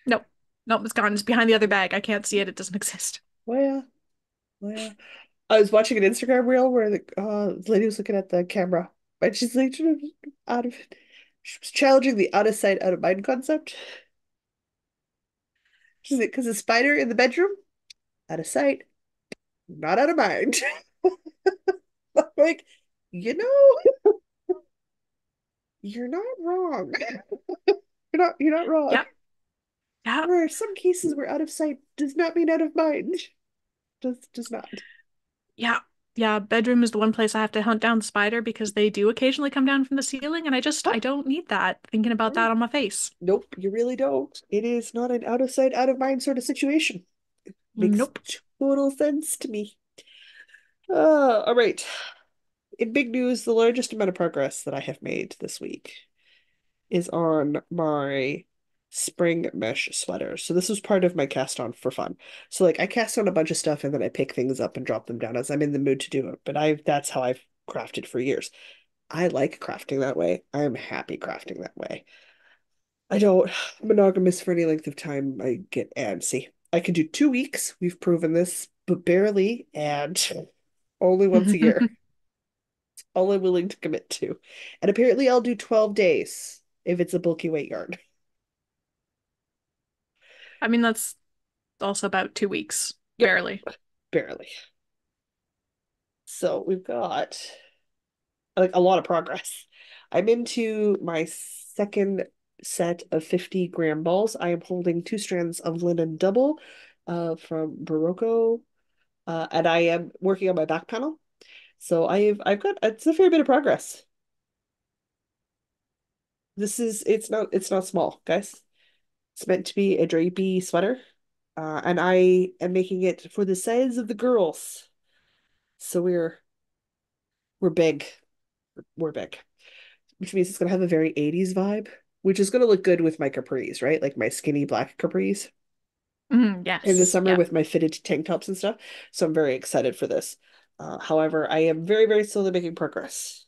Nope. Nope, it's gone. It's behind the other bag. I can't see it. It doesn't exist. Well, well. I was watching an Instagram reel where the lady was looking at the camera, and she's like, out of, she was challenging the out of sight, out of mind concept. She's like, because a spider in the bedroom, out of sight, not out of mind. I'm like, you know, you're not wrong. You're not wrong. Yeah. Yeah. There are some cases where out of sight does not mean out of mind. Does not. Yeah. Yeah. Bedroom is the one place I have to hunt down the spider because they do occasionally come down from the ceiling, and I Huh? don't need that thinking about that on my face. Nope, you really don't. It is not an out of sight, out of mind sort of situation. Makes Nope. total sense to me. All right. In big news, the largest amount of progress that I have made this week is on my spring mesh sweater. So this was part of my cast on for fun. So like I cast on a bunch of stuff and then I pick things up and drop them down as I'm in the mood to do it. But I that's how I've crafted for years. I like crafting that way. I am happy crafting that way. I don't monogamous for any length of time. I get antsy. I can do 2 weeks. We've proven this, but barely, and only once a year. All I'm willing to commit to. And apparently I'll do 12 days if it's a bulky weight yarn. I mean, that's also about 2 weeks, Yep, barely. barely. So we've got like a lot of progress. I'm into my second set of 50-gram balls. I am holding 2 strands of linen double from Barocco, and I am working on my back panel. So I've got it's a fair bit of progress. This is it's not small, guys. It's meant to be a drapey sweater. And I am making it for the size of the girls. So we're big. We're big. Which means it's gonna have a very 80s vibe, which is gonna look good with my capris, right? Like my skinny black capris in the Yes. summer Yeah. with my fitted tank tops and stuff. So I'm very excited for this. However, I am very, very slowly making progress.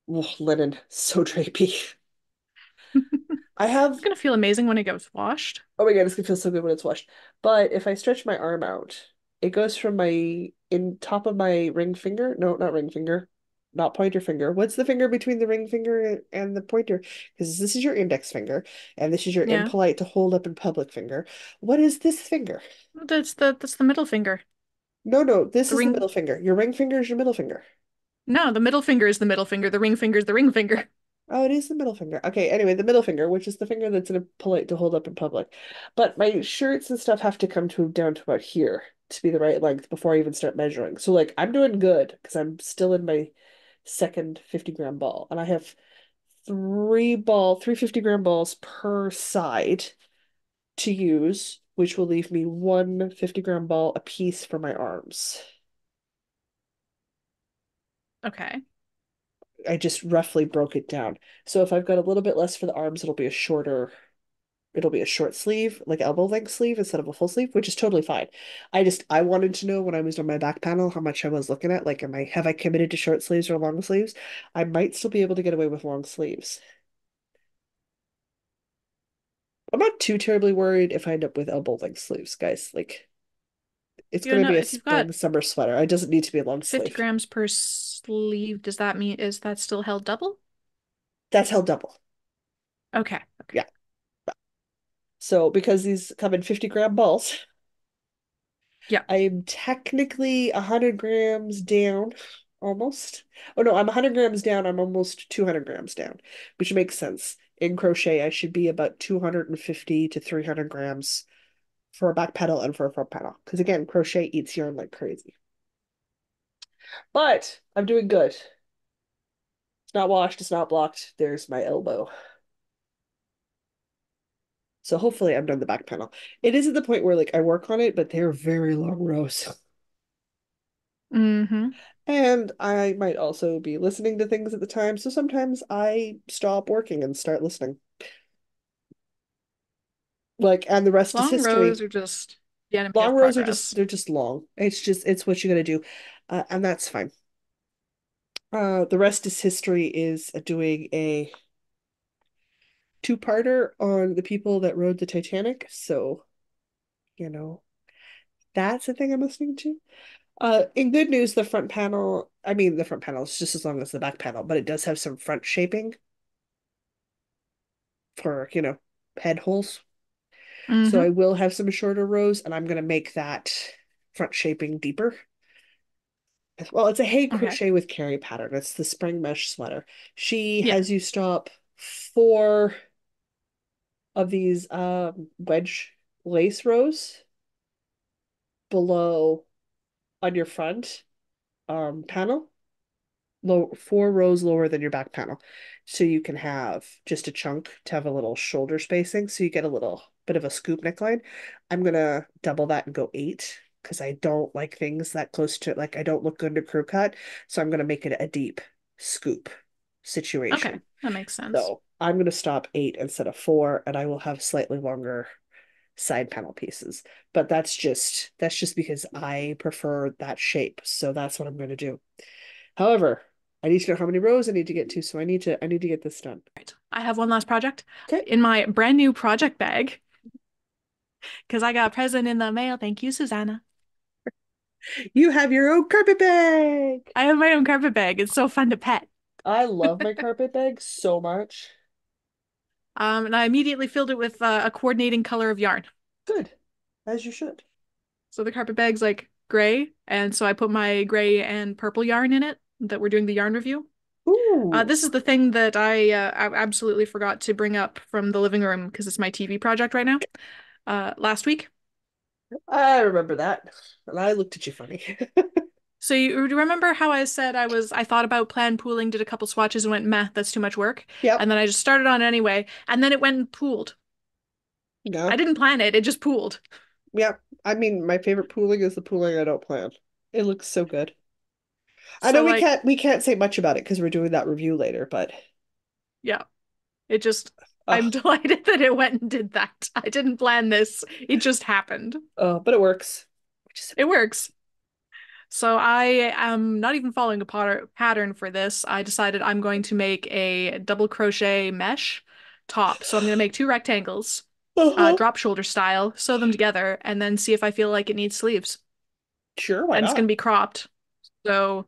Oh, linen, so drapey. I It's have gonna feel amazing when it gets washed. Oh my God, it's gonna feel so good when it's washed. But if I stretch my arm out, it goes from my in top of my ring finger. No, not ring finger, not pointer finger. What's the finger between the ring finger and the pointer? Because this is your index finger, and this is your Yeah. impolite to hold up in public finger. What is this finger? That's the middle finger. No, no, this The is the ring. middle finger. Your ring finger is your middle finger. No, the middle finger is the middle finger. The ring finger is the ring finger. Oh, it is the middle finger. Okay, anyway, the middle finger, which is the finger that's polite to hold up in public. But my shirts and stuff have to come to down to about here to be the right length before I even start measuring. So like I'm doing good because I'm still in my second 50-gram ball. And I have three 50-gram balls per side to use which will leave me one 50-gram ball a piece for my arms. Okay. I just roughly broke it down. So if I've got a little bit less for the arms, it'll be a short sleeve, like elbow length sleeve instead of a full sleeve, which is totally fine. I wanted to know when I was on my back panel how much I was looking at. Like, have I committed to short sleeves or long sleeves? I might still be able to get away with long sleeves. I'm not too terribly worried if I end up with elbow length sleeves, guys. Like, it's You gonna know, be a if you've got spring summer sweater. It doesn't need to be a long 50 sleeve. grams per sleeve, does that mean is that still held double? That's held double. Okay. Okay. Yeah. So because these come in 50-gram balls, Yeah. I am technically 100 grams down, almost. Oh no, I'm 100 grams down. I'm almost 200 grams down, which makes sense. In crochet, I should be about 250 to 300 grams for a back pedal and for a front pedal. Because again, crochet eats yarn like crazy. But I'm doing good. It's not washed, it's not blocked. There's my elbow. So hopefully I'm done the back panel. It is at the point where like I work on it, but they're very long rows. Mm-hmm. And I might also be listening to things at the time, so sometimes I stop working and start listening. Like, and the rest is Long rows history. are just the enemy Long of rows are just progress. they're just long. It's what you gotta do. And that's fine. The rest is history is doing a two-parter on the people that rode the Titanic. So, you know, that's the thing I'm listening to. In good news, the front panel is just as long as the back panel, but it does have some front shaping for, head holes. So I Mm-hmm. will have some shorter rows, and I'm going to make that front shaping deeper. Well, it's a Hey Okay. Crochet with Carrie pattern. It's the spring mesh sweater. She Yeah. has you stop four of these wedge lace rows below on your front panel, four rows lower than your back panel. So you can have just a chunk to have a little shoulder spacing. So you get a little bit of a scoop neckline. I'm gonna double that and go eight because I don't like things that close to like I don't look good in a crew cut. So I'm gonna make it a deep scoop Okay. situation. That makes sense. So I'm gonna stop eight instead of four, and I will have slightly longer side panel pieces. But that's just because I prefer that shape. So that's what I'm gonna do. However, I need to know how many rows I need to get to, so I need to get this done. Right. I have one last project Okay. in my brand new project bag because I got a present in the mail. Thank you, Susanna. You have your own carpet bag. I have my own carpet bag. It's so fun to pet. I love my carpet bag so much. And I immediately filled it with a coordinating color of yarn. Good. As you should. So the carpet bag's like gray, and so I put my gray and purple yarn in it that we're doing the yarn review. Ooh. This is the thing that I absolutely forgot to bring up from the living room because it's my TV project right now. Last week. I remember that. And I looked at you funny. So you remember how I said I thought about plan pooling, did a couple swatches and went, meh, that's too much work. Yep. And then I just started on it anyway, and then it went and pooled. Yeah. I didn't plan it, it just pooled. Yep. I mean, my favorite pooling is the pooling I don't plan. It looks so good. I know So we like, can't say much about it because we're doing that review later, but yeah, it just I'm uh delighted that it went and did that. I didn't plan this. It just happened. but it works. Which is It works. So I am not even following a pattern for this. I decided I'm going to make a double crochet mesh top. So I'm going to make two rectangles, uh-huh. drop shoulder style, sew them together, and then see if I feel like it needs sleeves. Sure, why And it's going to not? be cropped. So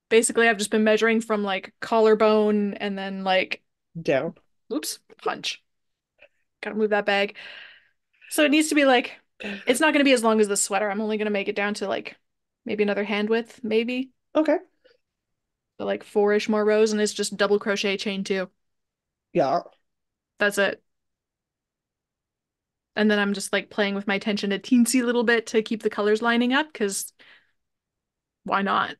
basically, I've just been measuring from like collarbone and then like, Down. oops, punch. Gotta move that bag. So it needs to be like, it's not going to be as long as the sweater. I'm only going to make it down to like maybe another hand width, maybe. Okay. So like four-ish more rows, and it's just double crochet chain two. Yeah. That's it. And then I'm just like playing with my tension a teensy little bit to keep the colors lining up, because why not?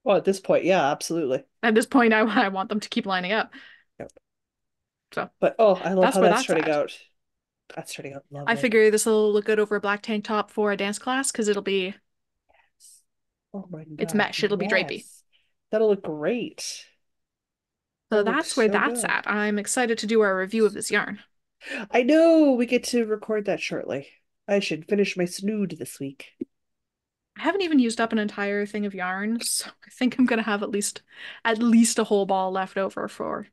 Well, at this point, yeah, absolutely. At this point, I want them to keep lining up. Yep. So But oh, I love that's how where that's that's turning at. out. That's turning out I lovely. figure this will look good over a black tank top for a dance class because Oh my it's God, mesh. It'll be drapey. yes. That'll look great. So That'll look that's where so that's good. at. I'm excited to do our review of this yarn. I know we get to record that shortly. I should finish my snood this week. I haven't even used up an entire thing of yarn, so I think I'm gonna have at least a whole ball left over for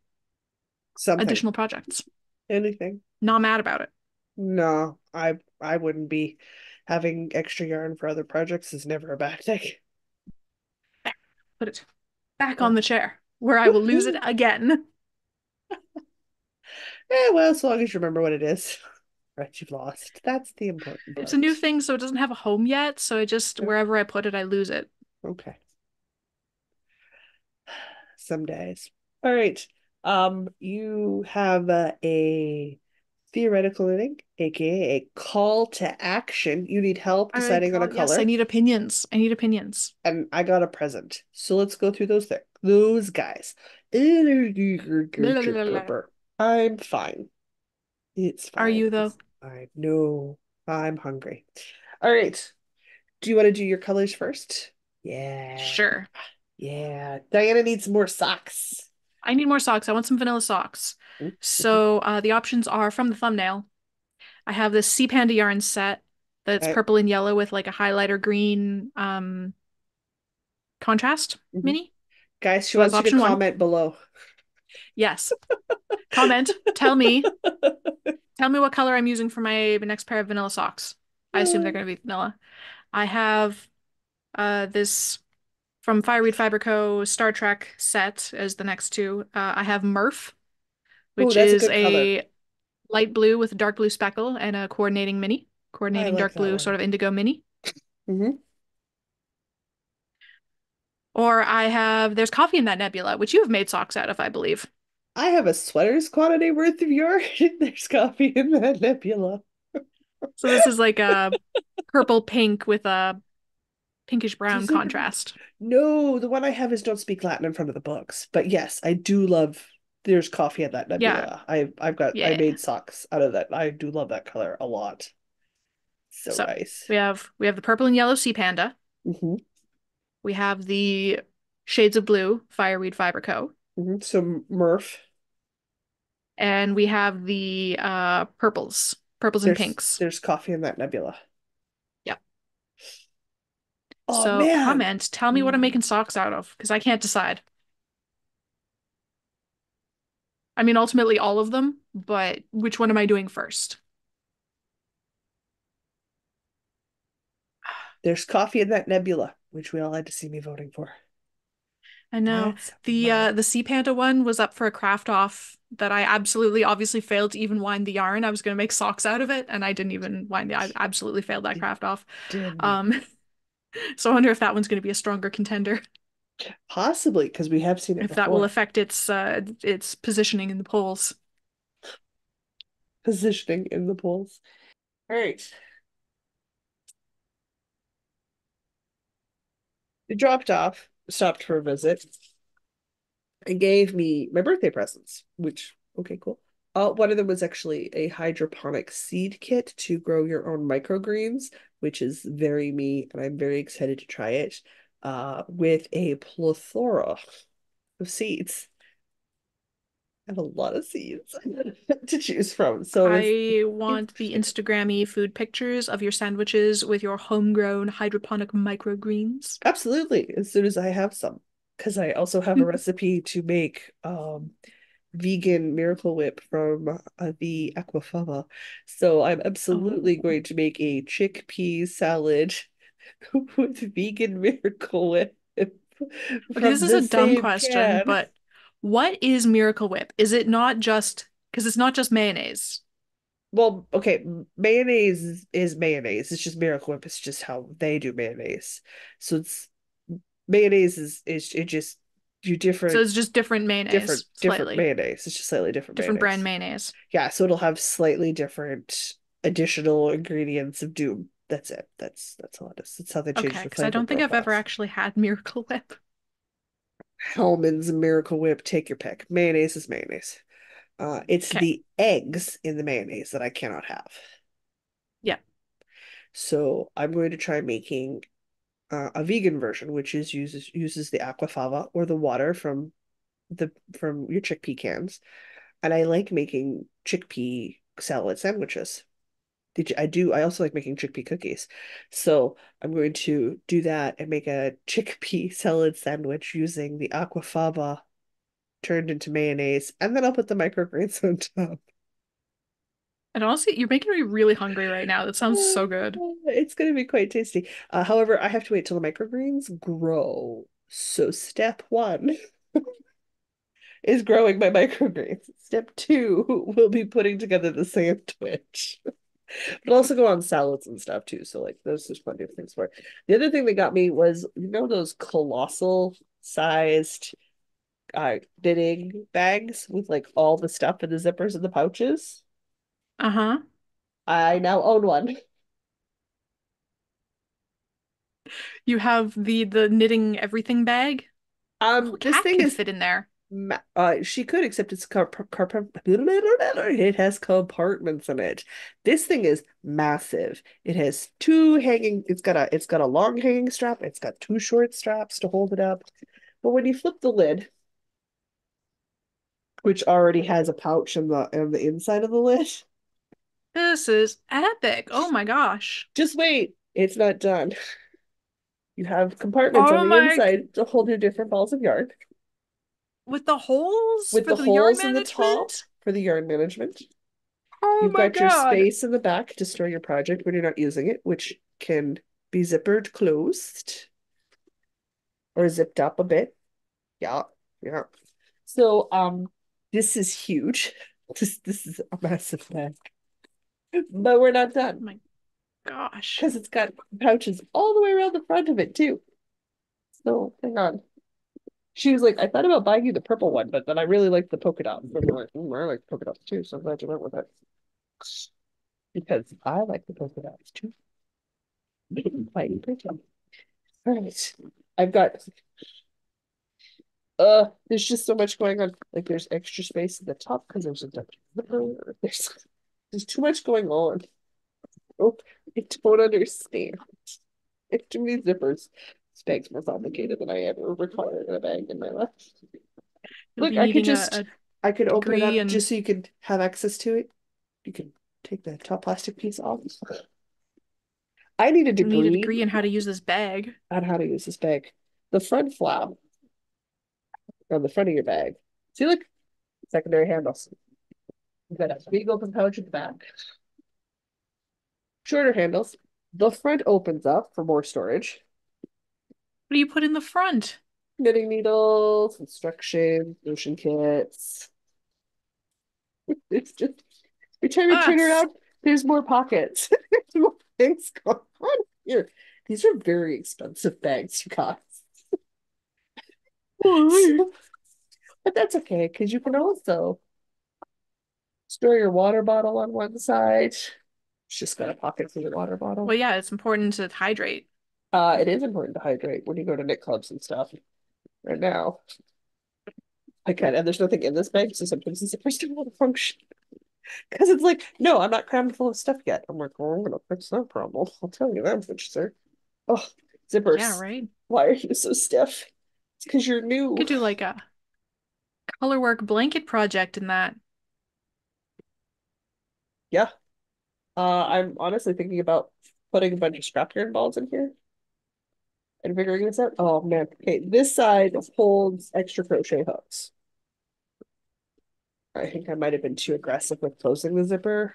Something. additional projects. Anything. Not mad about it. No, I wouldn't be. Having extra yarn for other projects is never a bad thing. There, put it back Uh, on the chair where I will lose it woohoo. again. Well, as long as you remember what it is. Right, you've lost. That's the important It's a new part. thing, so it doesn't have a home yet, so I just Yeah, wherever I put it, I lose it. okay. Some days. All right. You have a theoretical knitting, aka a call to action. You need help I deciding on a call yes, I color, need opinions. I need opinions. and I got a present. So let's go through those things. Those guys. Blah, blah, blah, blah. I'm fine. It's Are fine. you though? It's fine. No, I'm hungry. All right. Do you want to do your colors first? Yeah. Sure. Yeah. Diana needs more socks. I need more socks. I want some vanilla socks. Mhm. So the options are from the thumbnail. I have this Sea Panda yarn set that's Okay. purple and yellow with like a highlighter green contrast Mhm. mini. Guys, she So that's wants you to option one. comment below. Yes. Comment. Tell me what color I'm using for my next pair of vanilla socks. I assume they're going to be vanilla. I have this from Fireweed Fiber Co. Star Trek set as the next two. I have Murph, Oh, which that's a is good color. a light blue with a dark blue speckle and a I coordinating like dark that blue sort one. of indigo mini. Hmm. Or I have there's Coffee in that Nebula, which you have made socks out of, I believe. I have a sweater's quantity worth of yarn. There's coffee in that nebula. So this is like a purple pink with a pinkish brown Does it? contrast. No, the one I have is Don't Speak Latin in front of the books. But yes, I do love there's coffee in that Yeah, nebula. I yeah. made socks out of that. I do love that color a lot. So So nice. we have the purple and yellow sea panda. Hmm. We have the shades of blue Fireweed Fiber Co. So Murph, And we have the purples and pinks. there's coffee in that nebula. Yep. Oh So man. comment, tell me what I'm Mm. making socks out of, because I can't decide. I mean, ultimately all of them, but which one am I doing first? There's coffee in that nebula, which we all had to see me voting for. I know That's my the Sea Panda one was up for a craft off that I absolutely obviously failed to even wind the yarn. I was going to make socks out of it, and I didn't even wind I absolutely failed that it craft off. didn't. Um, so I wonder if that one's going to be a stronger contender, Possibly, because we have seen it if that will before. affect its positioning in the polls. Positioning in the polls. All right. They dropped off, stopped for a visit, and gave me my birthday presents, which, okay, cool. One of them was actually a hydroponic seed kit to grow your own microgreens, which is very me, and I'm very excited to try it, with a plethora of seeds. I have a lot of seeds to choose from. So it's I want the interesting. Instagrammy food pictures of your sandwiches with your homegrown hydroponic microgreens. Absolutely, as soon as I have some. Because I also have a recipe to make vegan Miracle Whip from the Aquafaba. So I'm absolutely Oh. going to make a chickpea salad with vegan Miracle Whip Okay, from this is the a dumb same question, can. but what is Miracle Whip? Is it not just because it's not just mayonnaise? Well, okay, mayonnaise is mayonnaise. It's just Miracle Whip. It's just how they do mayonnaise. So it's mayonnaise is it just you So it's just different mayonnaise, different slightly. mayonnaise. It's just slightly different Different brand mayonnaise. mayonnaise. Yeah, so it'll have slightly different additional ingredients of doom. That's it. That's all it is. That's how they change Okay, their because I flavor don't think I've ever profiles. actually had Miracle Whip. Hellman's Miracle Whip, take your pick. Mayonnaise is mayonnaise. It's Okay. the eggs in the mayonnaise that I cannot have. Yeah. So I'm going to try making a vegan version, which is uses the aquafaba or the water from your chickpea cans. And I like making chickpea salad sandwiches. I also like making chickpea cookies. So I'm going to do that and make a chickpea salad sandwich using the aquafaba turned into mayonnaise, and then I'll put the microgreens on top. And honestly, you're making me really hungry right now. That sounds so good. It's going to be quite tasty. However, I have to wait till the microgreens grow. So step one is growing my microgreens. Step two will be putting together the sandwich. But also go on salads and stuff too. So like there's plenty of things for it. The other thing that got me was those colossal sized knitting bags with like all the stuff in the zippers and the pouches. Uh-huh. I now own one. You have the knitting everything bag. A whole This cat thing could is fit in there. she could, except it has compartments in it. This thing is massive. It has two hanging, it's got a long hanging strap, it's got two short straps to hold it up. But when you flip the lid, which already has a pouch in the inside of the lid, This is epic. Oh my gosh. just wait, it's not done. You have compartments on Oh the my, inside to hold your different balls of yarn, with the holes with for the the yarn holes in the top management? for the yarn management. Oh You've my got your God. space in the back to store your project when you're not using it, which can be zippered closed or zipped up a bit. Yeah, yeah. So, this is huge. This is a massive bag, but we're not Oh done my gosh. because it's got pouches all the way around the front of it too. So, hang on. She was like, I thought about buying you the purple one, but then I really like the polka dot. And I'm like, I like polka dots too, so I'm glad you went with it. Because I like the polka dots too. Quite pretty. All right. I've got there's just so much going on. Like there's extra space at the top because there's a Dutch zipper. There's too much going on. Oh, I don't understand. It's too many zippers. This bag's more complicated than I ever required in a bag in my life. You'll Look, be needing a I could open it degree up and just so you could have access to it. You can take the top plastic piece off. I need a you'll need a degree degree in how to use this bag. on how to use this bag. The front flap on the front of your bag. See, look, secondary handles. You've got a big open pouch at the back. Shorter handles. The front opens up for more storage. What do you put in the front? Knitting needles, instructions, motion kits. It's just every time you turn Us. around, there's more pockets. There's more things going on here. These are very expensive bags, you guys. Why? So, but that's okay because you can also store your water bottle on one side. It's just got a pocket for your water bottle. Well, yeah, it's important to hydrate. It is important to hydrate when you go to knit clubs and stuff. Right now, I can, and there's nothing in this bag, so sometimes the zippers don't want to function. Because it's like, no, I'm not crammed full of stuff yet. I'm like, oh, I'm gonna fix that problem. I'll tell you that much, sir. Oh, Yeah, zippers. right. Why are you so stiff? It's because you're You new. could do like a colorwork blanket project in that. Yeah. I'm honestly thinking about putting a bunch of scrap yarn balls in here and figuring this out. Oh man. Okay, this side holds extra crochet hooks. I think I might have been too aggressive with closing the zipper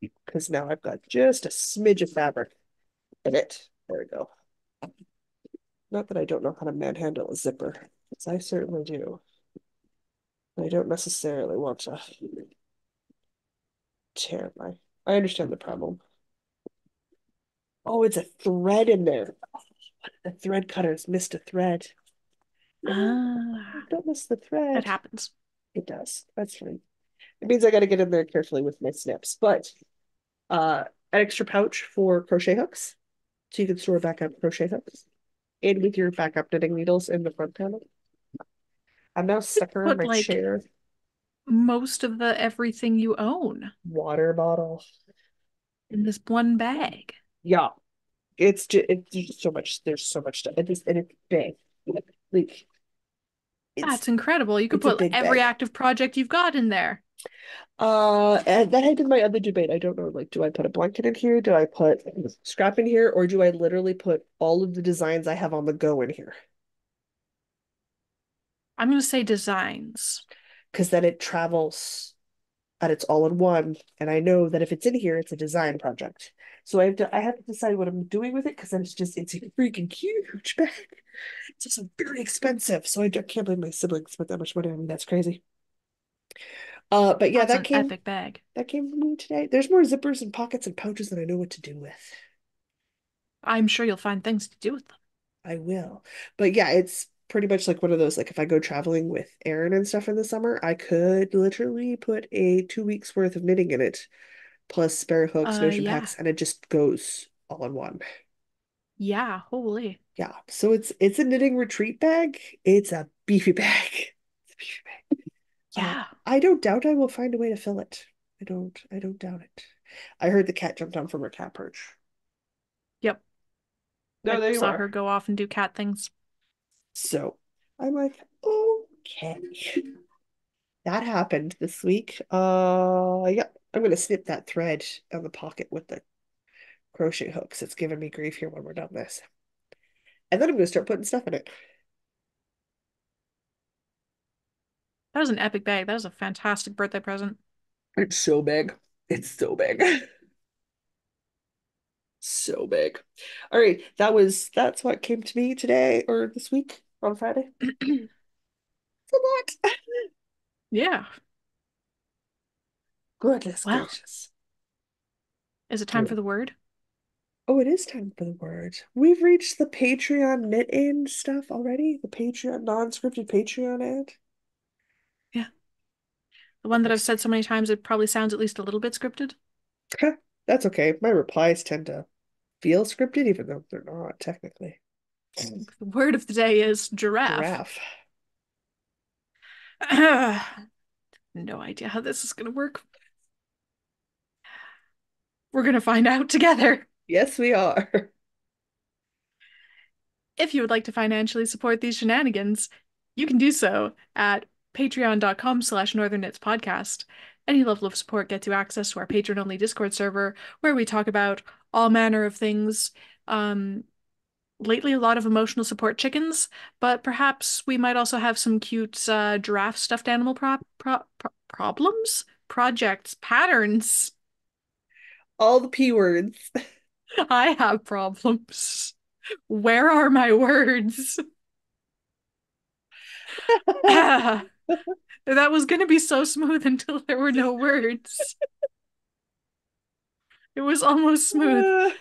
because now I've got just a smidge of fabric in it. There we go. Not that I don't know how to manhandle a zipper, because I certainly do. I don't necessarily want to tear my. I understand the problem. Oh, it's a thread in there. The thread cutters missed a thread. Ah, Don't miss the that thread. happens. It does. That's fine. It means I got to get in there carefully with my snips. But an extra pouch for crochet hooks, so you can store backup crochet hooks, and with your backup knitting needles in the front panel. I'm now stuck around Put my like chair. most of the everything you own Water bottle. in this one bag. Yeah, it's just so much. There's so much stuff. And it's big. Like it's That's incredible. You could it's a put big every bag. active project you've got in there. And that had been my other debate. I don't know, like, do I put a blanket in here? Do I put scrap in here? Or do I literally put all of the designs I have on the go in here? I'm going to say designs. Because then it travels and it's all in one. And I know that if it's in here, it's a design project. So I have to decide what I'm doing with it because then it's a freaking huge bag. It's also very expensive. So I can't believe my siblings spent that much money on me. That's crazy. But yeah, That's an epic bag. that came from me today. There's more zippers and pockets and pouches than I know what to do with. I'm sure you'll find things to do with them. I will. But yeah, it's pretty much like one of those, like if I go traveling with Aaron and stuff in the summer, I could literally put a 2 weeks worth of knitting in it, plus spare hooks, notion Yeah. packs, and it just goes all in one. Yeah, holy. Yeah. So it's a knitting retreat bag. It's a beefy bag. It's a beefy bag. Yeah. I don't doubt I will find a way to fill it. I don't doubt it. I heard the cat jump down from her cat perch. Yep. No, I there you saw are. her go off and do cat things. So I'm like, okay. That happened this week. Yeah, I'm gonna snip that thread on the pocket with the crochet hooks. It's giving me grief here when we're done this. And then I'm gonna start putting stuff in it. That was an epic bag. That was a fantastic birthday present. It's so big. It's so big. So big. All right, that's what came to me today or this week on Friday. It's a lot. Yeah. Goodness Well, gracious. is it time for Anyway. the word? Oh, it is time for the word. We've reached the Patreon knit in stuff already. The Patreon non-scripted Patreon ad. Yeah. The one that I've Excellent. said so many times, it probably sounds at least a little bit scripted. That's okay. My replies tend to feel scripted, even though they're not technically. The word of the day is giraffe. Giraffe. No idea how this is going to work. We're going to find out together. Yes, we are. If you would like to financially support these shenanigans, you can do so at patreon.com/northern knits podcast. Any level of support gets you access to our patron-only Discord server where we talk about all manner of things. Um, Lately, a lot of emotional support chickens, but perhaps we might also have some cute giraffe stuffed animal problems, projects, patterns. All the P words. I have problems. Where are my words? Ah, that was going to be so smooth until there were no words. It was almost smooth.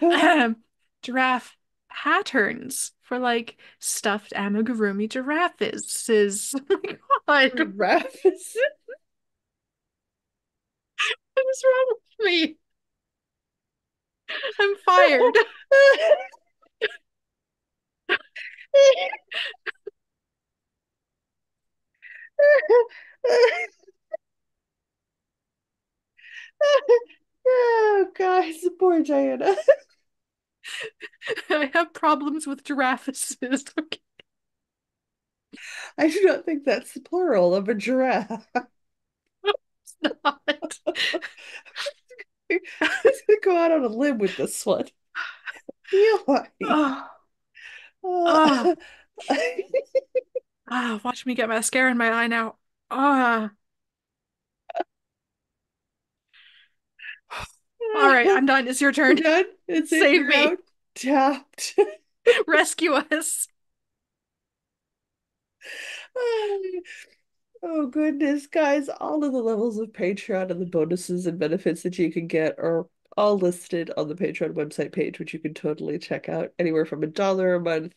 Giraffe patterns for like stuffed amigurumi giraffes. Oh my God, Giraffe. what is wrong with me? I'm fired. Oh, guys, poor Diana. I have problems with giraffes. Okay. I do not think that's the plural of a giraffe. It's not. He's gonna go out on a limb with this one. Eli. Oh, oh, Uh, watch me get mascara in my eye now. Ah, all right, I'm done. It's your You're turn. done? That's it? Save You're me. out? Tapped. Rescue us. Oh goodness, guys, all of the levels of Patreon and the bonuses and benefits that you can get are all listed on the Patreon website page, which you can totally check out. Anywhere from $1 a month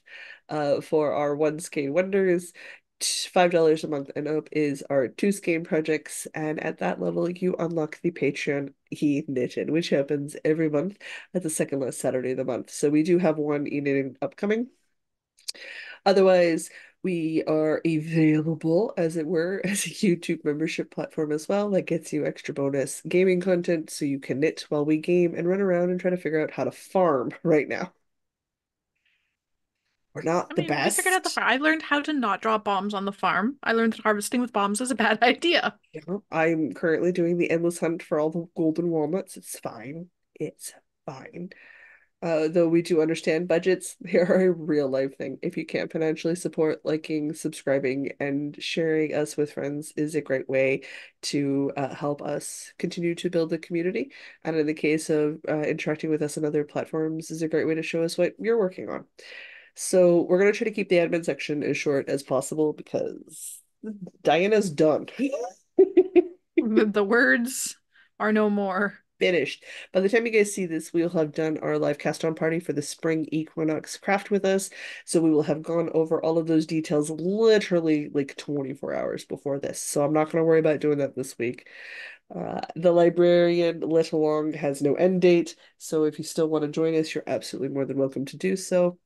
for our one skein wonders. $5 a month and up is our two skein projects, and at that level you unlock the Patreon e-knitting, which happens every month at the second last Saturday of the month. So we do have one e-knitting upcoming. Otherwise, We are available, as it were, as a YouTube membership platform as well that gets you extra bonus gaming content so you can knit while we game and run around and try to figure out how to farm right now. We're I not the mean, we figured out the best. farm. I learned how to not drop bombs on the farm. I learned that harvesting with bombs is a bad idea. You know, I'm currently doing the endless hunt for all the golden walnuts. It's fine. It's fine. Though we do understand budgets, they are a real life thing. If you can't financially support, liking, subscribing, and sharing us with friends is a great way to help us continue to build the community. And in the case of interacting with us on other platforms, is a great way to show us what you're working on. So we're going to try to keep the admin section as short as possible because Diana's done. The words are no more. Finished. By the time you guys see this, we'll have done our live cast on party for the spring equinox craft with us. So we will have gone over all of those details literally like 24 hours before this. So I'm not going to worry about doing that this week. The librarian lit along has no end date. So if you still want to join us, you're absolutely more than welcome to do so.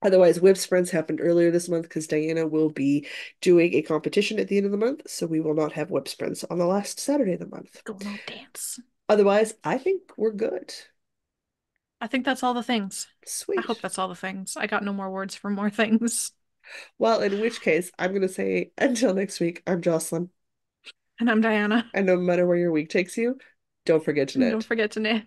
Otherwise, whip sprints happened earlier this month because Diana will be doing a competition at the end of the month, so we will not have whip sprints on the last Saturday of the month. Go little dance. Otherwise, I think we're good. I think that's all the things. I hope Sweet. that's all the things. I got no more words for more things. Well, in which case, I'm going to say until next week, I'm Jocelyn. And I'm Diana. And no matter where your week takes you, don't forget to Don't knit. forget to knit.